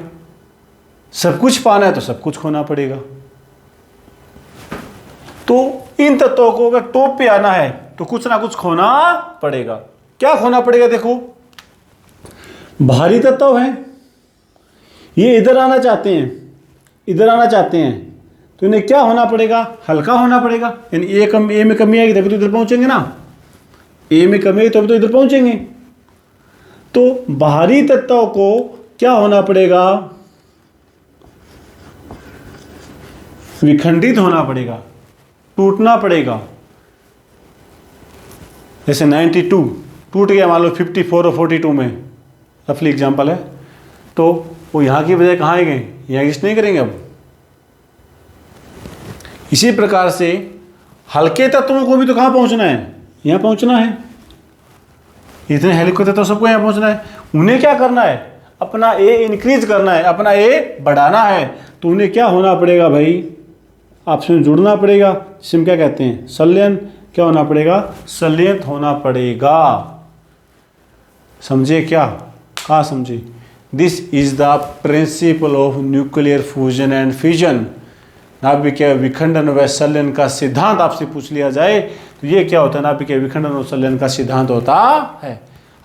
सब कुछ पाना है तो सब कुछ खोना पड़ेगा। तो इन तत्वों को अगर टॉप पे आना है तो कुछ ना कुछ खोना पड़ेगा। क्या खोना पड़ेगा? देखो, भारी तत्व हैं, ये इधर आना चाहते हैं, इधर आना चाहते हैं, तो इन्हें क्या होना पड़ेगा? हल्का होना पड़ेगा। यानी ए में कमी आएगी तभी तो इधर पहुंचेंगे ना, ए में कमी आएगी तभी तो इधर पहुंचेंगे। तो भारी तत्व को क्या होना पड़ेगा? विखंडित होना पड़ेगा, टूटना पड़ेगा। जैसे 92 टूट गया, मान लो 54 और 42 में, रफली एग्जाम्पल है, तो वो यहाँ की बजाय कहाँ गए, यहाँ एग्जिस्ट नहीं करेंगे अब। इसी प्रकार से हल्के तत्वों को भी तो कहाँ पहुँचना है, यहाँ पहुँचना है। इतने हल्के तत्व सबको यहाँ पहुँचना है। उन्हें क्या करना है? अपना ए इंक्रीज करना है, अपना ए बढ़ाना है। तो उन्हें क्या होना पड़ेगा भाई? आपस में जुड़ना पड़ेगा, जिसे हम क्या कहते हैं, संलयन। क्या होना पड़ेगा? संलयन होना पड़ेगा। समझे क्या? कहाँ समझे? This is the principle of nuclear fusion and fission. नाभिकीय विखंडन व संलयन का सिद्धांत आपसे पूछ लिया जाए तो ये क्या होता है? नाभिकीय विखंडन और संलयन का सिद्धांत होता है।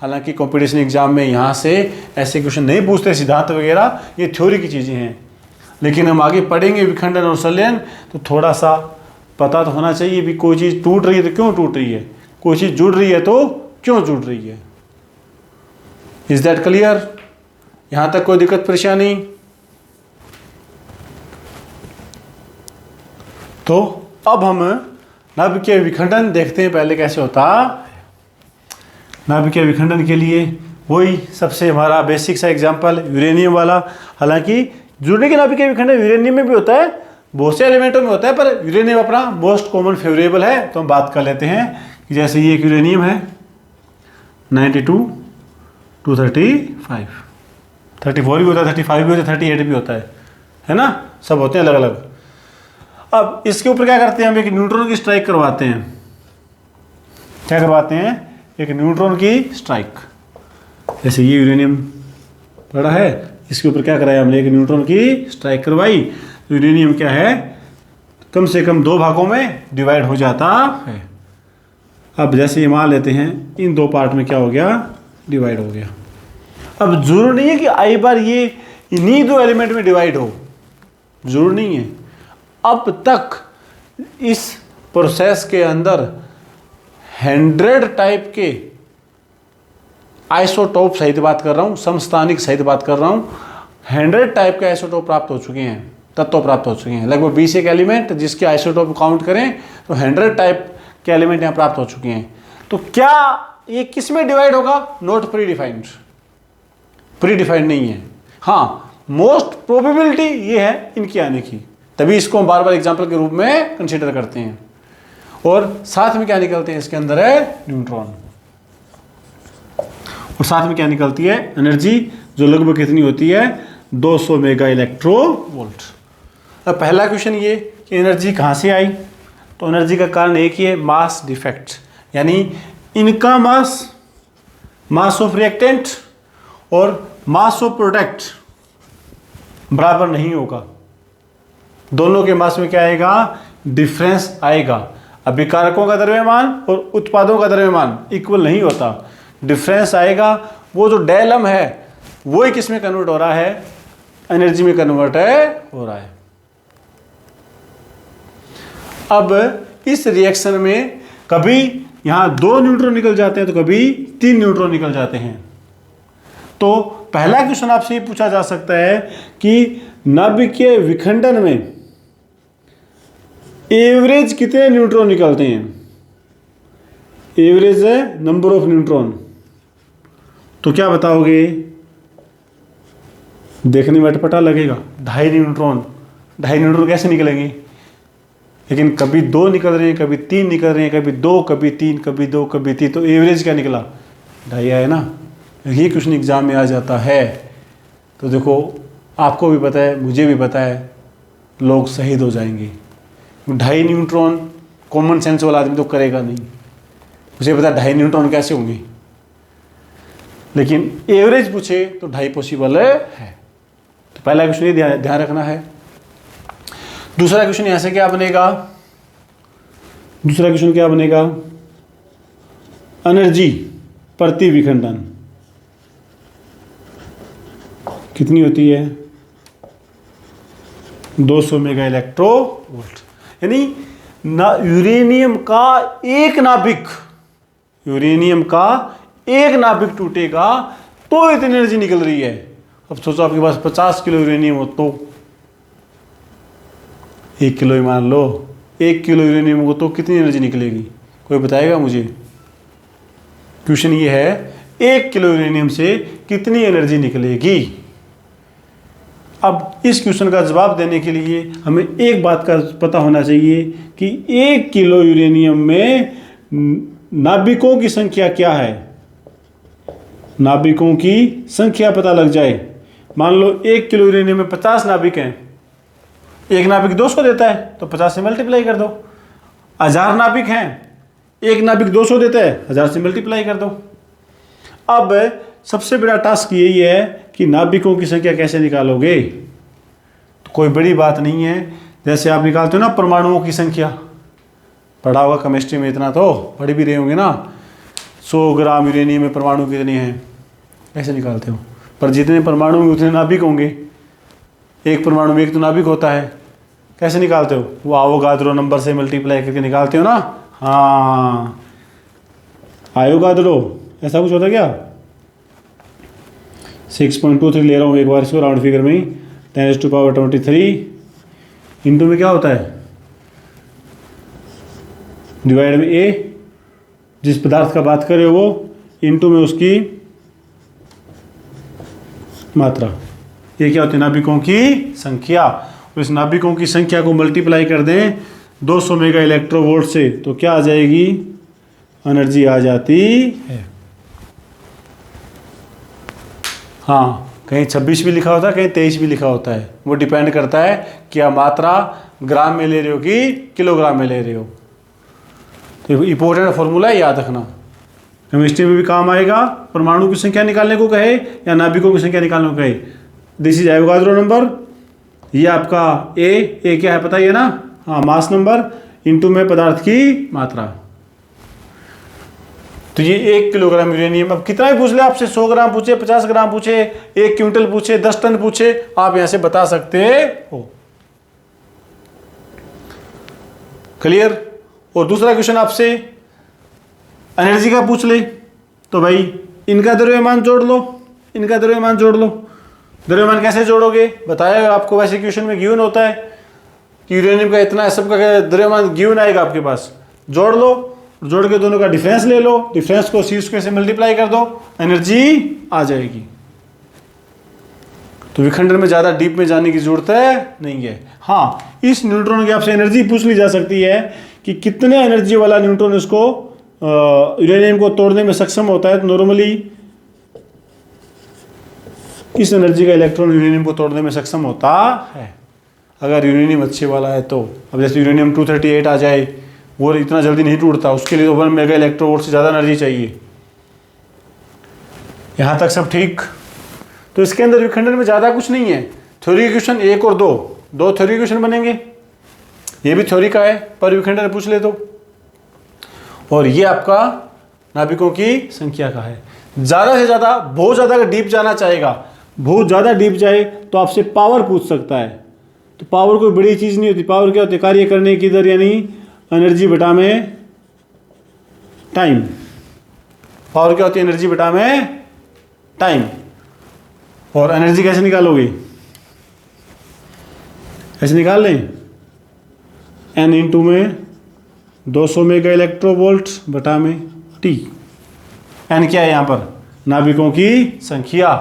हालांकि कंपटीशन एग्जाम में यहाँ से ऐसे क्वेश्चन नहीं पूछते, सिद्धांत वगैरह, ये थ्योरी की चीज़ें हैं। लेकिन हम आगे पढ़ेंगे विखंडन और संलयन, तो थोड़ा सा पता तो होना चाहिए भी कोई चीज़ टूट रही है तो क्यों टूट रही है, कोई चीज़ जुड़ रही है तो क्यों जुड़ रही है। Is that clear? यहाँ तक कोई दिक्कत परेशानी? तो अब हम नाभिकीय विखंडन देखते हैं पहले कैसे होता। नाभिकीय विखंडन के लिए वही सबसे हमारा बेसिक सा एग्जांपल यूरेनियम वाला। हालांकि जुड़ने के नाभिकीय विखंडन यूरेनियम में भी होता है, बहुत से एलिमेंटों में होता है, पर यूरेनियम अपना मोस्ट कॉमन फेवरेबल है। तो हम बात कर लेते हैं कि जैसे ये एक यूरेनियम है 92 235, 34 भी होता है, 35 भी होता है, 38 भी होता है ना, सब होते हैं अलग अलग। अब इसके ऊपर क्या करते हैं, हम एक न्यूट्रॉन की स्ट्राइक करवाते हैं। क्या करवाते हैं? एक न्यूट्रॉन की स्ट्राइक। जैसे ये यूरेनियम पड़ा है, इसके ऊपर क्या कराया हमने, एक न्यूट्रॉन की स्ट्राइक करवाई। यूरेनियम क्या है, कम से कम 2 भागों में डिवाइड हो जाता है। अब जैसे ये मान लेते हैं इन 2 पार्ट में क्या हो गया, डिवाइड हो गया। अब जरूर नहीं है कि आई बार ये इन्हीं 2 एलिमेंट में डिवाइड हो, जरूर नहीं है। अब तक इस प्रोसेस के अंदर 100 टाइप के आइसोटोप सहित बात कर रहा हूँ, समस्थानिक सहित बात कर रहा हूँ, 100 टाइप के आइसोटोप प्राप्त हो चुके हैं, तत्व प्राप्त हो चुके हैं। लगभग 20 एक एलिमेंट जिसके आइसोटोप काउंट करें तो 100 टाइप के एलिमेंट यहाँ प्राप्त हो चुके हैं। तो क्या ये किस में डिवाइड होगा, not pre defined, pre defined नहीं है। हाँ, मोस्ट प्रोबेबिलिटी ये है इनके आने की, तभी इसको हम बार बार एग्जाम्पल के रूप में कंसिडर करते हैं। और साथ में क्या निकलते हैं, इसके अंदर है न्यूट्रॉन, और साथ में क्या निकलती है, एनर्जी, जो लगभग कितनी होती है, 200 मेगा इलेक्ट्रो वोल्ट। अब पहला क्वेश्चन ये कि एनर्जी कहाँ से आई, तो एनर्जी का कारण एक ही है, मास डिफेक्ट, यानी इनका मास ऑफ रिएक्टेंट और मास ऑफ प्रोडक्ट बराबर नहीं होगा। दोनों के मास में क्या आएगा, डिफरेंस आएगा। अब विकारकों का द्रव्यमान और उत्पादों का द्रव्यमान इक्वल नहीं होता, डिफरेंस आएगा। वो जो डेलम है वो ही किस में कन्वर्ट हो रहा है, एनर्जी में कन्वर्ट हो रहा है। अब इस रिएक्शन में कभी यहाँ 2 न्यूट्रॉन निकल जाते हैं तो कभी 3 न्यूट्रॉन निकल जाते हैं। तो पहला क्वेश्चन आपसे ये पूछा जा सकता है कि नाभिकीय विखंडन में एवरेज कितने न्यूट्रॉन निकलते हैं, एवरेज है नंबर ऑफ न्यूट्रॉन। तो क्या बताओगे, देखने में अटपटा लगेगा, 2.5 न्यूट्रॉन कैसे निकलेंगे, लेकिन कभी 2 निकल रहे हैं, कभी 3 निकल रहे हैं, कभी 2, कभी 3, कभी 2, कभी 3, तो एवरेज क्या निकला, 2.5 आया ना। ये क्वेश्चन एग्जाम में आ जाता है। तो देखो, आपको भी पता है, मुझे भी पता है, लोग शहीद हो जाएंगे। 2.5 न्यूट्रॉन कॉमन सेंस वाला आदमी तो करेगा नहीं, मुझे पता है 2.5 न्यूट्रॉन कैसे होंगे, लेकिन एवरेज पूछे तो 2.5 पॉसिबल है। तो पहला क्वेश्चन ये ध्यान रखना है। दूसरा क्वेश्चन यहां से क्या बनेगा, दूसरा क्वेश्चन क्या बनेगा, एनर्जी प्रति विखंडन कितनी होती है, 200 मेगा इलेक्ट्रो वोल्ट। यानी यूरेनियम का एक नाभिक टूटेगा तो इतनी एनर्जी निकल रही है। अब सोचो आपके पास 50 किलो यूरेनियम हो तो 1 किलो ही मान लो, 1 किलो यूरेनियम हो तो कितनी एनर्जी निकलेगी, कोई बताएगा मुझे। क्वेश्चन ये है 1 किलो यूरेनियम से कितनी एनर्जी निकलेगी। अब इस क्वेश्चन का जवाब देने के लिए हमें एक बात का पता होना चाहिए कि 1 किलो यूरेनियम में नाभिकों की संख्या क्या है। नाभिकों की संख्या पता लग जाए, मान लो 1 किलो यूरेनियम में 50 नाभिक हैं, एक नाभिक 200 देता है तो 50 से मल्टीप्लाई कर दो। 1000 नाभिक हैं, एक नाभिक 200 देता है, 1000 से मल्टीप्लाई कर दो। अब सबसे बड़ा टास्क यही है कि नाभिकों की संख्या कैसे निकालोगे। तो कोई बड़ी बात नहीं है, जैसे आप निकालते हो ना परमाणुओं की संख्या, पढ़ा होगा केमिस्ट्री में, इतना तो पढ़ भी रहे होंगे ना। 100 ग्राम यूरेनियम में परमाणु कितने हैं, कैसे निकालते हो, पर जितने परमाणु में उतने नाभिक होंगे। एक परमाणु में एक तो नाभिक होता है, कैसे निकालते हो, वो आवोगाद्रो नंबर से मल्टीप्लाई करके निकालते हो ना। हाँ, आयोगाद्रो ऐसा कुछ होता क्या, 6.23 ले रहा हूँ एक बार इसको राउंड फिगर में ही, 10⁻23 इंटू में क्या होता है, डिवाइड में ए, जिस पदार्थ का बात कर रहे हो वो, इंटू में उसकी मात्रा। ये क्या होती है, नाभिकों की संख्या। और इस नाभिकों की संख्या को मल्टीप्लाई कर दें 200 मेगा इलेक्ट्रोवोल्ट से तो क्या आ जाएगी, एनर्जी आ जाती है। हाँ, कहीं 26 भी लिखा होता है, कहीं 23 भी लिखा होता है, वो डिपेंड करता है कि आप मात्रा ग्राम में ले रहे हो कि किलोग्राम में ले रहे हो। तो इंपॉर्टेंट फॉर्मूला है, याद रखना। केमिस्ट्री में भी काम आएगा। परमाणु की संख्या निकालने को कहे या नाभिकों की संख्या निकालने को कहे, दिस इज एवोगाद्रो नंबर। ये आपका ए क्या है पता ही है ना, हाँ मास नंबर इनटू में पदार्थ की मात्रा। तो ये 1 किलोग्राम यूरेनियम। अब कितना भी पूछ ले आपसे, 100 ग्राम पूछे, 50 ग्राम पूछे, 1 क्विंटल पूछे, 10 टन पूछे, आप यहां से बता सकते हो। क्लियर। और दूसरा क्वेश्चन आपसे एनर्जी का पूछ ले तो भाई इनका द्रव्यमान जोड़ लो, इनका द्रव्यमान जोड़ लो। द्रव्यमान कैसे जोड़ोगे बताया आपको, वैसे क्वेश्चन में गिवन होता है कि यूरेनियम का इतना, सबका द्रव्यमान गिवन आएगा आपके पास, जोड़ लो, जोड़ के दोनों का डिफरेंस ले लो, डिफरेंस को सी स्क्वायर से मल्टीप्लाई कर दो, एनर्जी आ जाएगी। तो विखंडन में ज़्यादा डीप में जाने की जरूरत है नहीं है। हाँ, इस न्यूट्रॉन की आपसे एनर्जी पूछ ली जा सकती है कि कितने एनर्जी वाला न्यूट्रॉन इसको यूरेनियम को तोड़ने में सक्षम होता है। तो नॉर्मली इस एनर्जी का इलेक्ट्रॉन यूरेनियम को तोड़ने में सक्षम होता है अगर यूरेनियम अच्छे वाला है तो। अब जैसे यूरेनियम 238 आ जाए, वो इतना जल्दी नहीं टूटता, उसके लिए तो 1 मेगा इलेक्ट्रोवोल्ट से ज़्यादा एनर्जी चाहिए। यहाँ तक सब ठीक। तो इसके अंदर विखंडन में ज़्यादा कुछ नहीं है। थ्योरी क्वेश्चन 1 और 2 थ्योरी क्वेश्चन बनेंगे, ये भी थ्योरी का है पर विखंडन पूछ ले तो। और ये आपका नाभिकों की संख्या का है। ज़्यादा से ज़्यादा, बहुत ज़्यादा अगर डीप जाना चाहेगा, बहुत ज़्यादा डीप जाए तो आपसे पावर पूछ सकता है। तो पावर कोई बड़ी चीज़ नहीं होती। पावर क्या होती है, कार्य करने की दर, यानी एनर्जी बटा में टाइम। पावर क्या होती है, एनर्जी बटा में टाइम। और एनर्जी कैसे निकालोगे, ऐसे निकाल लें, एन इंटू में 200 मेगा इलेक्ट्रोवोल्ट बटा में टी। एन क्या है यहाँ पर, नाभिकों की संख्या।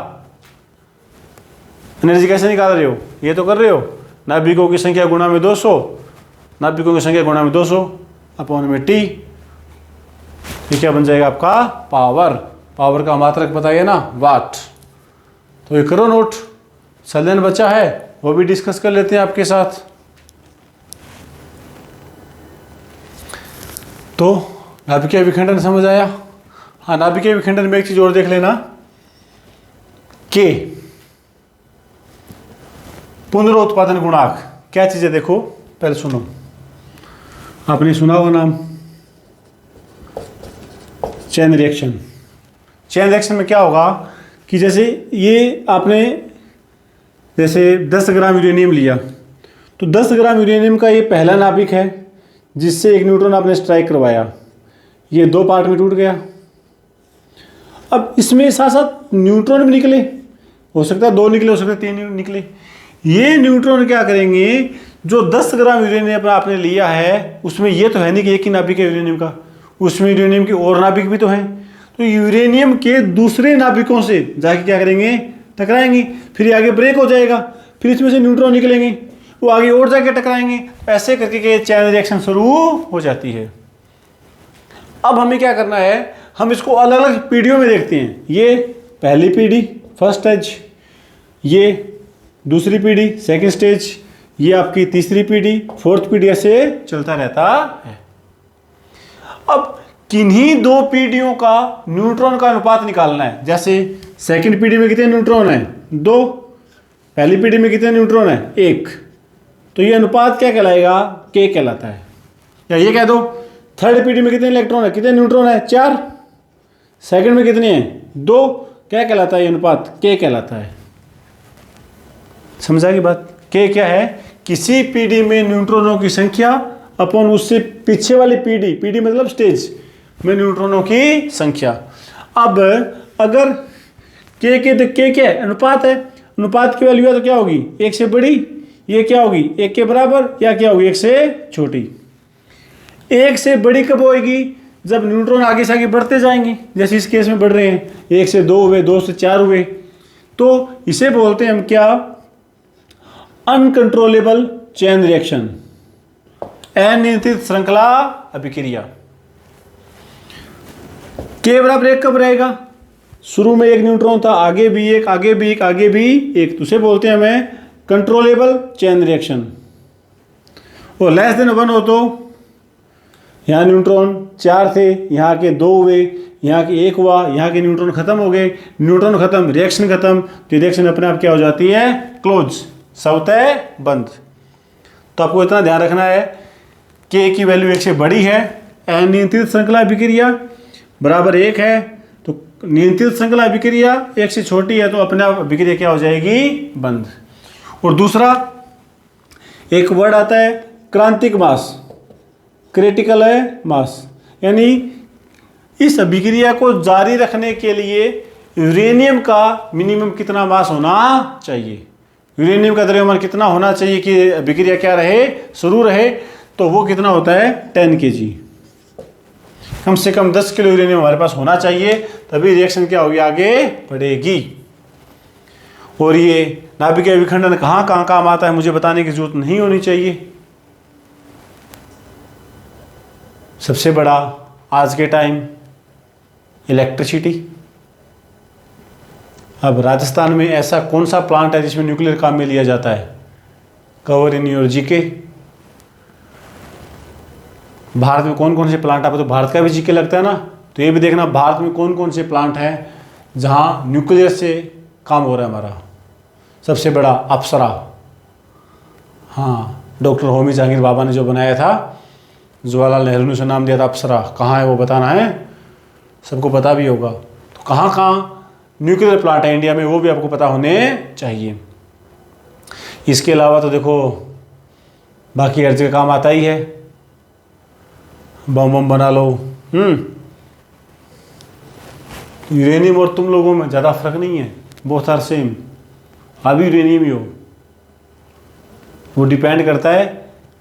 एनर्जी कैसे निकाल रहे हो, ये तो कर रहे हो, नाभिकों की संख्या गुणा में 200, नाभिकों की संख्या गुणा में 200 अपॉन में टी। ये क्या बन जाएगा आपका पावर। पावर का मात्रक बताइए ना, वाट। तो ये करो नोट। सलन बचा है वो भी डिस्कस कर लेते हैं आपके साथ। तो नाभिकीय विखंडन समझ आया। हाँ, नाभिकीय विखंडन में एक चीज और देख लेना, के पुनरुत्पादन गुणांक क्या चीज है देखो, पहले सुनो। आपने सुना होगा नाम चेन रिएक्शन। चेन रिएक्शन में क्या होगा कि जैसे ये आपने जैसे 10 ग्राम यूरेनियम लिया, तो 10 ग्राम यूरेनियम का ये पहला नाभिक है जिससे एक न्यूट्रॉन आपने स्ट्राइक करवाया, ये 2 पार्ट में टूट गया। अब इसमें साथ साथ न्यूट्रॉन भी निकले, हो सकता है 2 निकले, हो सकता है 3 निकले। ये न्यूट्रॉन क्या करेंगे, जो 10 ग्राम यूरेनियम आपने लिया है उसमें ये तो है नहीं कि एक ही नाभिक है यूरेनियम का, उसमें यूरेनियम के और नाभिक भी तो हैं। तो यूरेनियम के दूसरे नाभिकों से जाके क्या करेंगे, टकराएंगे, फिर ये आगे ब्रेक हो जाएगा, फिर इसमें से न्यूट्रॉन निकलेंगे, वो आगे और जाके टकराएंगे, ऐसे करके के चैन रिएक्शन शुरू हो जाती है। अब हमें क्या करना है, हम इसको अलग अलग पीढ़ियों में देखते हैं। ये पहली पीढ़ी फर्स्ट स्टेज, ये दूसरी पीढ़ी सेकंड स्टेज, ये आपकी तीसरी पीढ़ी फोर्थ पीढ़ी, ऐसे चलता रहता है। अब किन्हीं 2 पीढ़ियों का न्यूट्रॉन का अनुपात निकालना है। जैसे सेकंड पीढ़ी में कितने न्यूट्रॉन है, 2, पहली पीढ़ी में कितने न्यूट्रॉन है, 1। तो ये अनुपात क्या कहलाएगा, के कहलाता है। या ये कह दो थर्ड पीढ़ी में कितने इलेक्ट्रॉन है, कितने न्यूट्रॉन है, 4, सेकंड में कितने हैं, 2, क्या कहलाता है ये अनुपात, के कहलाता है। समझा की बात। के क्या है, किसी पीढ़ी में न्यूट्रॉनों की संख्या अपॉन उससे पीछे वाली पीढ़ी, पीढ़ी मतलब स्टेज में न्यूट्रॉनों की संख्या। अब अगर के तो के क्या है, अनुपात है, अनुपात की वैल्यू है तो क्या होगी, 1 से बड़ी, ये क्या होगी 1 के बराबर, या क्या होगी 1 से छोटी। 1 से बड़ी कब होगी, जब न्यूट्रॉन आगे से आगे बढ़ते जाएंगे, जैसे इस केस में बढ़ रहे हैं, 1 से 2 हुए, 2 से 4 हुए, तो इसे बोलते हैं हम क्या, अनकंट्रोलेबल चेन रिएक्शन, अनियंत्रित श्रृंखला अभिक्रिया। के बराबर 1 कब रहेगा, शुरू में 1 न्यूट्रॉन था, आगे भी 1, आगे भी 1, आगे भी 1, तो उसे बोलते हैं हमें कंट्रोलेबल चेन रिएक्शन। और लेस देन 1 हो तो यहाँ न्यूट्रॉन 4 थे, यहाँ के 2 हुए, यहाँ के 1 हुआ, यहाँ के न्यूट्रॉन खत्म हो गए, न्यूट्रॉन खत्म, रिएक्शन खत्म, तो रिएक्शन अपने आप क्या हो जाती है, क्लोज, सवतः बंद। तो आपको इतना ध्यान रखना है K की वैल्यू 1 से बड़ी है, अनियंत्रित श्रृंखला अभिक्रिया बराबर 1 है, तो नियंत्रित श्रृंखला अभिक्रिया 1 से छोटी है, तो अपने आप अभिक्रिया क्या हो जाएगी, बंद। और दूसरा एक वर्ड आता है क्रांतिक मास, क्रिटिकल है मास, यानी इस अभिक्रिया को जारी रखने के लिए यूरेनियम का मिनिमम कितना मास होना चाहिए, यूरेनियम का द्रव्यमान कितना होना चाहिए कि अभिक्रिया क्या रहे, शुरू रहे, तो वो कितना होता है 10 kg। कम से कम 10 किलो यूरेनियम हमारे पास होना चाहिए, तभी रिएक्शन क्या होगी, आगे बढ़ेगी। और ये नाभिकीय विखंडन कहाँ कहाँ काम आता है मुझे बताने की जरूरत नहीं होनी चाहिए। सबसे बड़ा आज के टाइम इलेक्ट्रिसिटी। अब राजस्थान में ऐसा कौन सा प्लांट है जिसमें न्यूक्लियर काम में लिया जाता है, cover in your GK. Bharat में कौन कौन से प्लांट, आपको तो भारत का भी जीके लगता है ना, तो ये भी देखना भारत में कौन कौन से प्लांट हैं जहाँ न्यूक्लियर से काम हो रहा है हमारा। सबसे बड़ा अप्सरा, हाँ, डॉक्टर होमी जहांगीर बाबा ने जो बनाया था, जवाहरलाल नेहरू ने उसे नाम दिया था अप्सरा। कहाँ है वो बताना है, सबको पता भी होगा। तो कहाँ कहाँ न्यूक्लियर प्लांट है इंडिया में, वो भी आपको पता होने चाहिए। इसके अलावा तो देखो बाकी हर जगह काम आता ही है, बम बना लो। यूरेनियम और तुम लोगों में ज़्यादा फर्क नहीं है, बोथ आर सेम, अभी यूरेनियम ही हो। वो डिपेंड करता है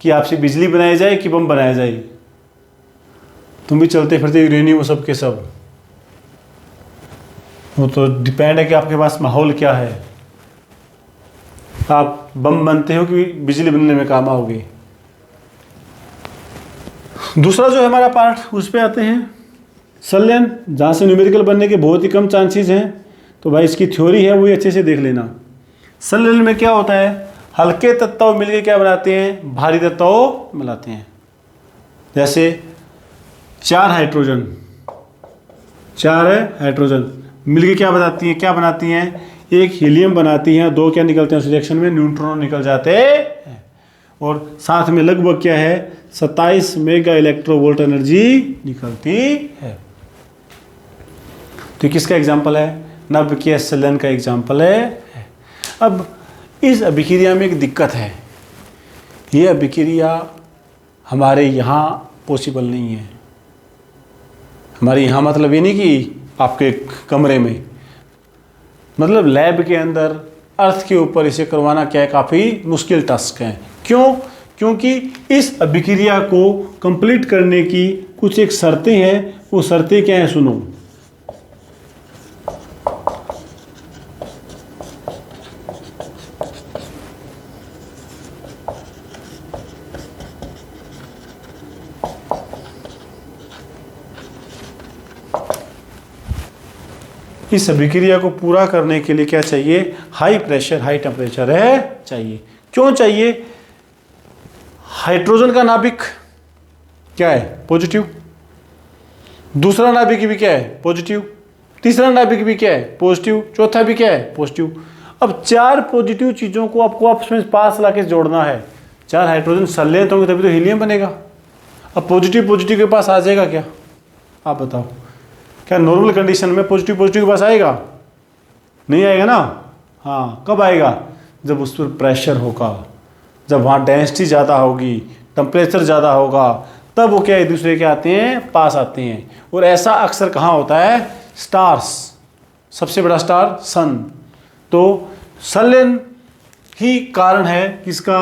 कि आपसे बिजली बनाई जाए कि बम बनाया जाए। तुम भी चलते फिरते यूरेनियम हो सब के सब, वो तो डिपेंड है कि आपके पास माहौल क्या है, आप बम बनते हो कि बिजली बनने में काम आओगे। दूसरा जो है हमारा पार्ट, उस पे आते हैं संलयन, जहाँ से न्यूमेरिकल बनने के बहुत ही कम चांसेस हैं। तो भाई इसकी थ्योरी है, वही अच्छे से देख लेना। संलयन में क्या होता है, हल्के तत्व मिलकर क्या बनाते हैं, भारी तत्व मिलाते हैं। जैसे 4 हाइड्रोजन मिलकर क्या बनाती हैं, एक हीलियम बनाती हैं, 2 क्या निकलते हैं उस रिएक्शन में, न्यूट्रॉन निकल जाते हैं, और साथ में लगभग क्या है 27 मेगा इलेक्ट्रोवोल्ट एनर्जी निकलती है। तो किसका एग्जाम्पल है, नाभिकीय संलयन का एग्जाम्पल है। अब इस अभिक्रिया में एक दिक्कत है, ये अभिक्रिया हमारे यहाँ पॉसिबल नहीं है। हमारे यहाँ मतलब ये नहीं कि आपके कमरे में, मतलब लैब के अंदर अर्थ के ऊपर इसे करवाना क्या है, काफ़ी मुश्किल टास्क है। क्यों? क्योंकि इस अभिक्रिया को कंप्लीट करने की कुछ एक शर्तें हैं। वो शर्तें क्या हैं, सुनो। इस अभिक्रिया को पूरा करने के लिए क्या चाहिए, हाई प्रेशर हाई टेम्परेचर है चाहिए। क्यों चाहिए, हाइड्रोजन का नाभिक क्या है, पॉजिटिव, दूसरा नाभिक भी क्या है, पॉजिटिव, तीसरा नाभिक भी क्या है, पॉजिटिव, चौथा भी क्या है, पॉजिटिव। अब 4 पॉजिटिव चीज़ों को आपको आपस में पास लाके जोड़ना है। 4 हाइड्रोजन संलयन होंगे तभी तो हीलियम बनेगा। अब पॉजिटिव के पास आ जाएगा क्या, आप बताओ, क्या नॉर्मल कंडीशन में पॉजिटिव के पास आएगा, नहीं आएगा ना। हाँ, कब आएगा, जब उस पर प्रेशर होगा, जब वहाँ डेंसिटी ज़्यादा होगी, टेम्परेचर ज़्यादा होगा, तब वो क्या एक दूसरे के आते हैं, पास आते हैं। और ऐसा अक्सर कहाँ होता है, स्टार्स, सबसे बड़ा स्टार सन। तो संलयन ही कारण है किसका,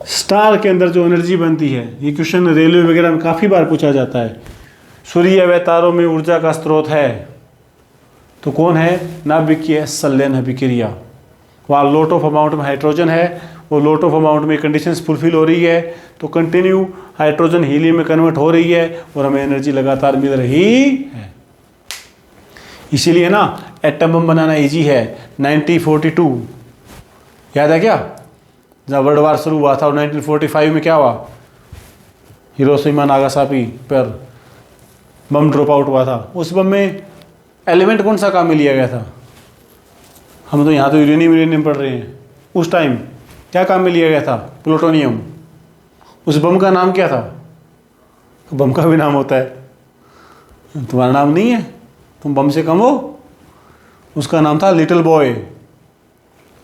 स्टार के अंदर जो एनर्जी बनती है। ये क्वेश्चन रेलवे वगैरह में काफ़ी बार पूछा जाता है। सूर्य व तारों में ऊर्जा का स्रोत है, तो कौन है, नाभिकीय संलयन अभिक्रिया। वहाँ लॉट ऑफ अमाउंट में हाइड्रोजन है, वो लॉट ऑफ अमाउंट में कंडीशंस फुलफिल हो रही है, तो कंटिन्यू हाइड्रोजन हीलियम में कन्वर्ट हो रही है और हमें एनर्जी लगातार मिल रही है। इसीलिए ना एटम बम बनाना इजी है। 1942 याद है क्या, जब वर्ल्ड वार शुरू हुआ था, और 1945 में क्या हुआ, हिरोशिमा नागासाकी पर बम ड्रॉप आउट हुआ था, उस बम में एलिमेंट कौन सा काम में लिया गया था? हम तो यहाँ तो यूरेनियम पढ़ रहे हैं, उस टाइम क्या काम में लिया गया था? प्लूटोनियम। उस बम का नाम क्या था? बम का भी नाम होता है, तुम्हारा नाम नहीं है, तुम बम से कम हो। उसका नाम था little boy.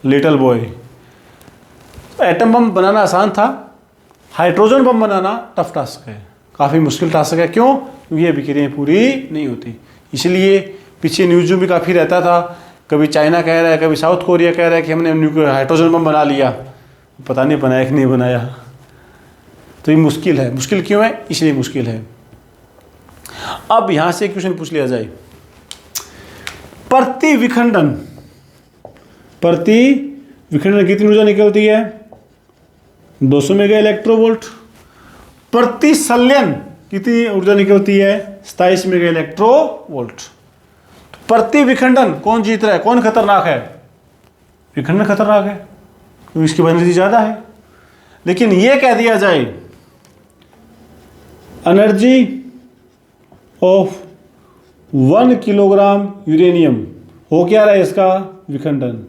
Little boy. Atom bomb बनाना आसान था, हाइड्रोजन बम बनाना टफ टास्क है, काफ़ी मुश्किल टास्क है। क्यों? क्योंकि ये अभिक्रियाएं पूरी नहीं होती। इसलिए पीछे न्यूज़ में भी काफ़ी रहता था, कभी चाइना कह रहा है, कभी साउथ कोरिया कह रहा है कि हमने हाइड्रोजन बम बना लिया, पता नहीं बनाया कि नहीं बनाया। तो ये मुश्किल है। मुश्किल क्यों है? इसलिए मुश्किल है। अब यहाँ से क्वेश्चन पूछ लिया जाए, प्रति विखंडन कितनी ऊर्जा निकलती है? 200 मेगा इलेक्ट्रोवोल्ट। प्रति संलयन कितनी ऊर्जा निकलती है? 27 मेगा इलेक्ट्रोवोल्ट। प्रति विखंडन कौन जीत रहा है? कौन खतरनाक है? विखंडन खतरनाक है क्योंकि इसकी एनर्जी ज़्यादा है। लेकिन ये कह दिया जाए एनर्जी ऑफ 1 किलोग्राम यूरेनियम हो क्या रहा है इसका? विखंडन।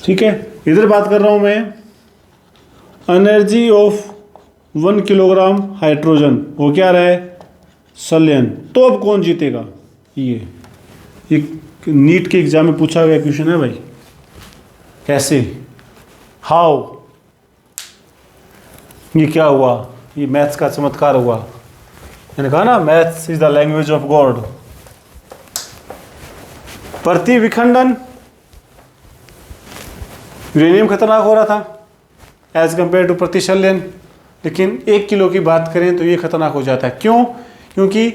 ठीक है, इधर बात कर रहा हूं मैं एनर्जी ऑफ 1 किलोग्राम हाइड्रोजन हो क्या रहा है? संलयन। तो अब कौन जीतेगा? ये नीट के एग्जाम में पूछा गया क्वेश्चन है भाई। कैसे? हाउ? ये क्या हुआ? ये मैथ्स का चमत्कार हुआ। मैंने कहा ना, maths is the language of God. प्रति विखंडन यूरेनियम खतरनाक हो रहा था एज कंपेयर टू प्रति संलयन, लेकिन 1 किलो की बात करें तो ये खतरनाक हो जाता है। क्यों? क्योंकि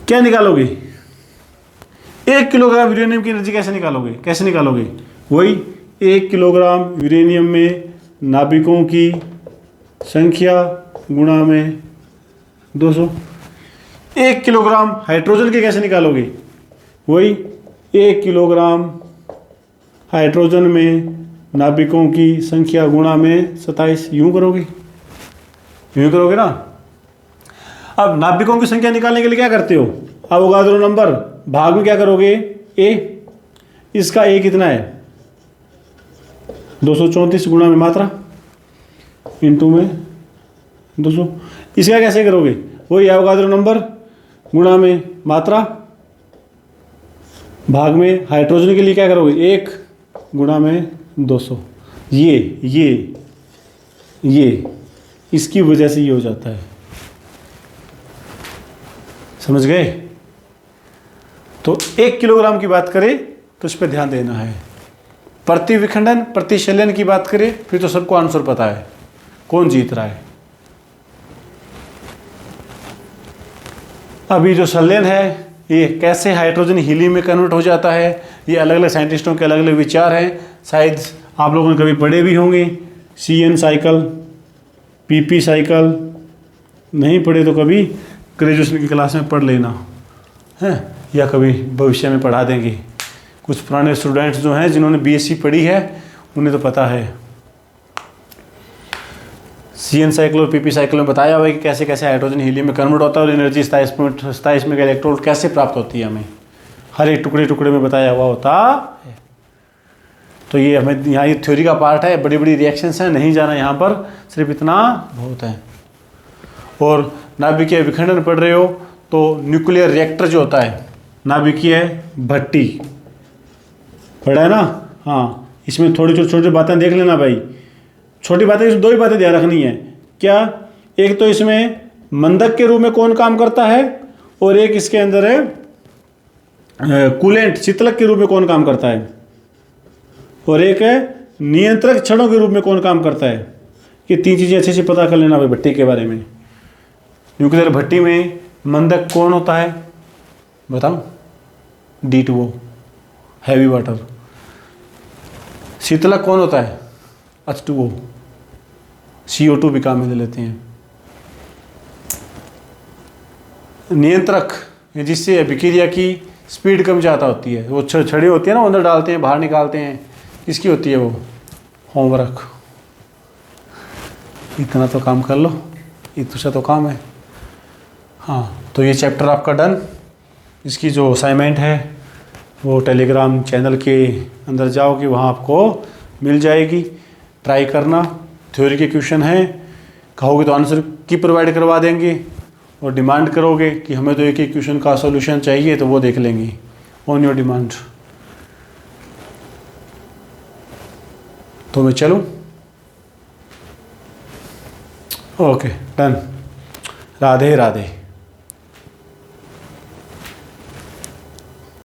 क्या निकालोगे? 1 किलोग्राम यूरेनियम की एनर्जी कैसे निकालोगे? कैसे निकालोगे? वही 1 किलोग्राम यूरेनियम में नाभिकों की संख्या गुणा में 200। 1 किलोग्राम हाइड्रोजन की कैसे निकालोगे? वही 1 किलोग्राम हाइड्रोजन में नाभिकों की संख्या गुणा में 27। यूं करोगे? यूं करोगे ना। अब नाभिकों की संख्या निकालने के लिए क्या करते हो? अवोगाद्रो नंबर भाग में क्या करोगे? ए। इसका ए कितना है? 234 गुणा में मात्रा इंटू में 200। इसका कैसे करोगे? वही अवोगाद्रो नंबर गुणा में मात्रा भाग में हाइड्रोजन के लिए क्या करोगे? 1 गुणा में 200। ये इसकी वजह से ये हो जाता है। समझ गए? तो 1 किलोग्राम की बात करें तो इस पर ध्यान देना है। प्रति विखंडन, प्रति संलयन की बात करें फिर तो सबको आंसर पता है कौन जीत रहा है। अभी जो संलयन है ये कैसे हाइड्रोजन हीलियम में कन्वर्ट हो जाता है, ये अलग अलग साइंटिस्टों के अलग अलग विचार हैं। शायद आप लोगों ने कभी पढ़े भी होंगे। CN cycle, PP cycle. नहीं पढ़े तो कभी ग्रेजुएशन की क्लास में पढ़ लेना है, या कभी भविष्य में पढ़ा देंगे। कुछ पुराने स्टूडेंट्स जो हैं जिन्होंने BSc पढ़ी है उन्हें तो पता है। CN साइकिल और PP साइकिल में बताया हुआ है कि कैसे कैसे हाइड्रोजन हीलियम में कन्वर्ट होता है और एनर्जी 27 मेगा इलेक्ट्रोवोल्ट कैसे प्राप्त होती है हमें, हर एक टुकड़े टुकड़े में बताया हुआ होता है। तो ये हमें यहाँ ये थ्योरी का पार्ट है, बड़ी बड़ी रिएक्शंस हैं, नहीं जाना यहाँ पर, सिर्फ इतना बहुत है। और नाभिकीय विखंडन पढ़ रहे हो तो न्यूक्लियर रिएक्टर जो होता है, नाभिकीय भट्टी पढ़ा है ना। हाँ, इसमें थोड़ी छोटी बातें देख लेना भाई। छोटी बातें, इसमें 2 ही बातें ध्यान रखनी है। क्या? एक तो इसमें मंदक के रूप में कौन काम करता है, और एक इसके अंदर है कूलेंट, शीतलक के रूप में कौन काम करता है, और एक है नियंत्रक क्षणों के रूप में कौन काम करता है। ये 3 चीज़ें अच्छे से पता कर लेना भाई भट्टी के बारे में। न्यूक्लियर भट्टी में मंदक कौन होता है बताओ? D2O, heavy water. शीतलक कौन होता है? H2O, CO2 भी काम में ले लेते हैं। नियंत्रक जिससे अभिक्रिया की स्पीड कम ज़्यादा होती है, वो छड़ी होती है ना, अंदर डालते हैं बाहर निकालते हैं, किसकी होती है वो? होमवर्क। इतना तो काम कर लो, इतना तो काम है। हाँ, तो ये चैप्टर आपका डन। इसकी जो असाइनमेंट है वो टेलीग्राम चैनल के अंदर जाओगे, वहाँ आपको मिल जाएगी। ट्राई करना। थ्योरी के क्वेश्चन हैं, कहोगे तो आंसर की प्रोवाइड करवा देंगे, और डिमांड करोगे कि हमें तो एक ही क्वेश्चन का सॉल्यूशन चाहिए, तो वो देख लेंगे ऑन योर डिमांड। तो मैं चलूँ? Okay, done. राधे राधे।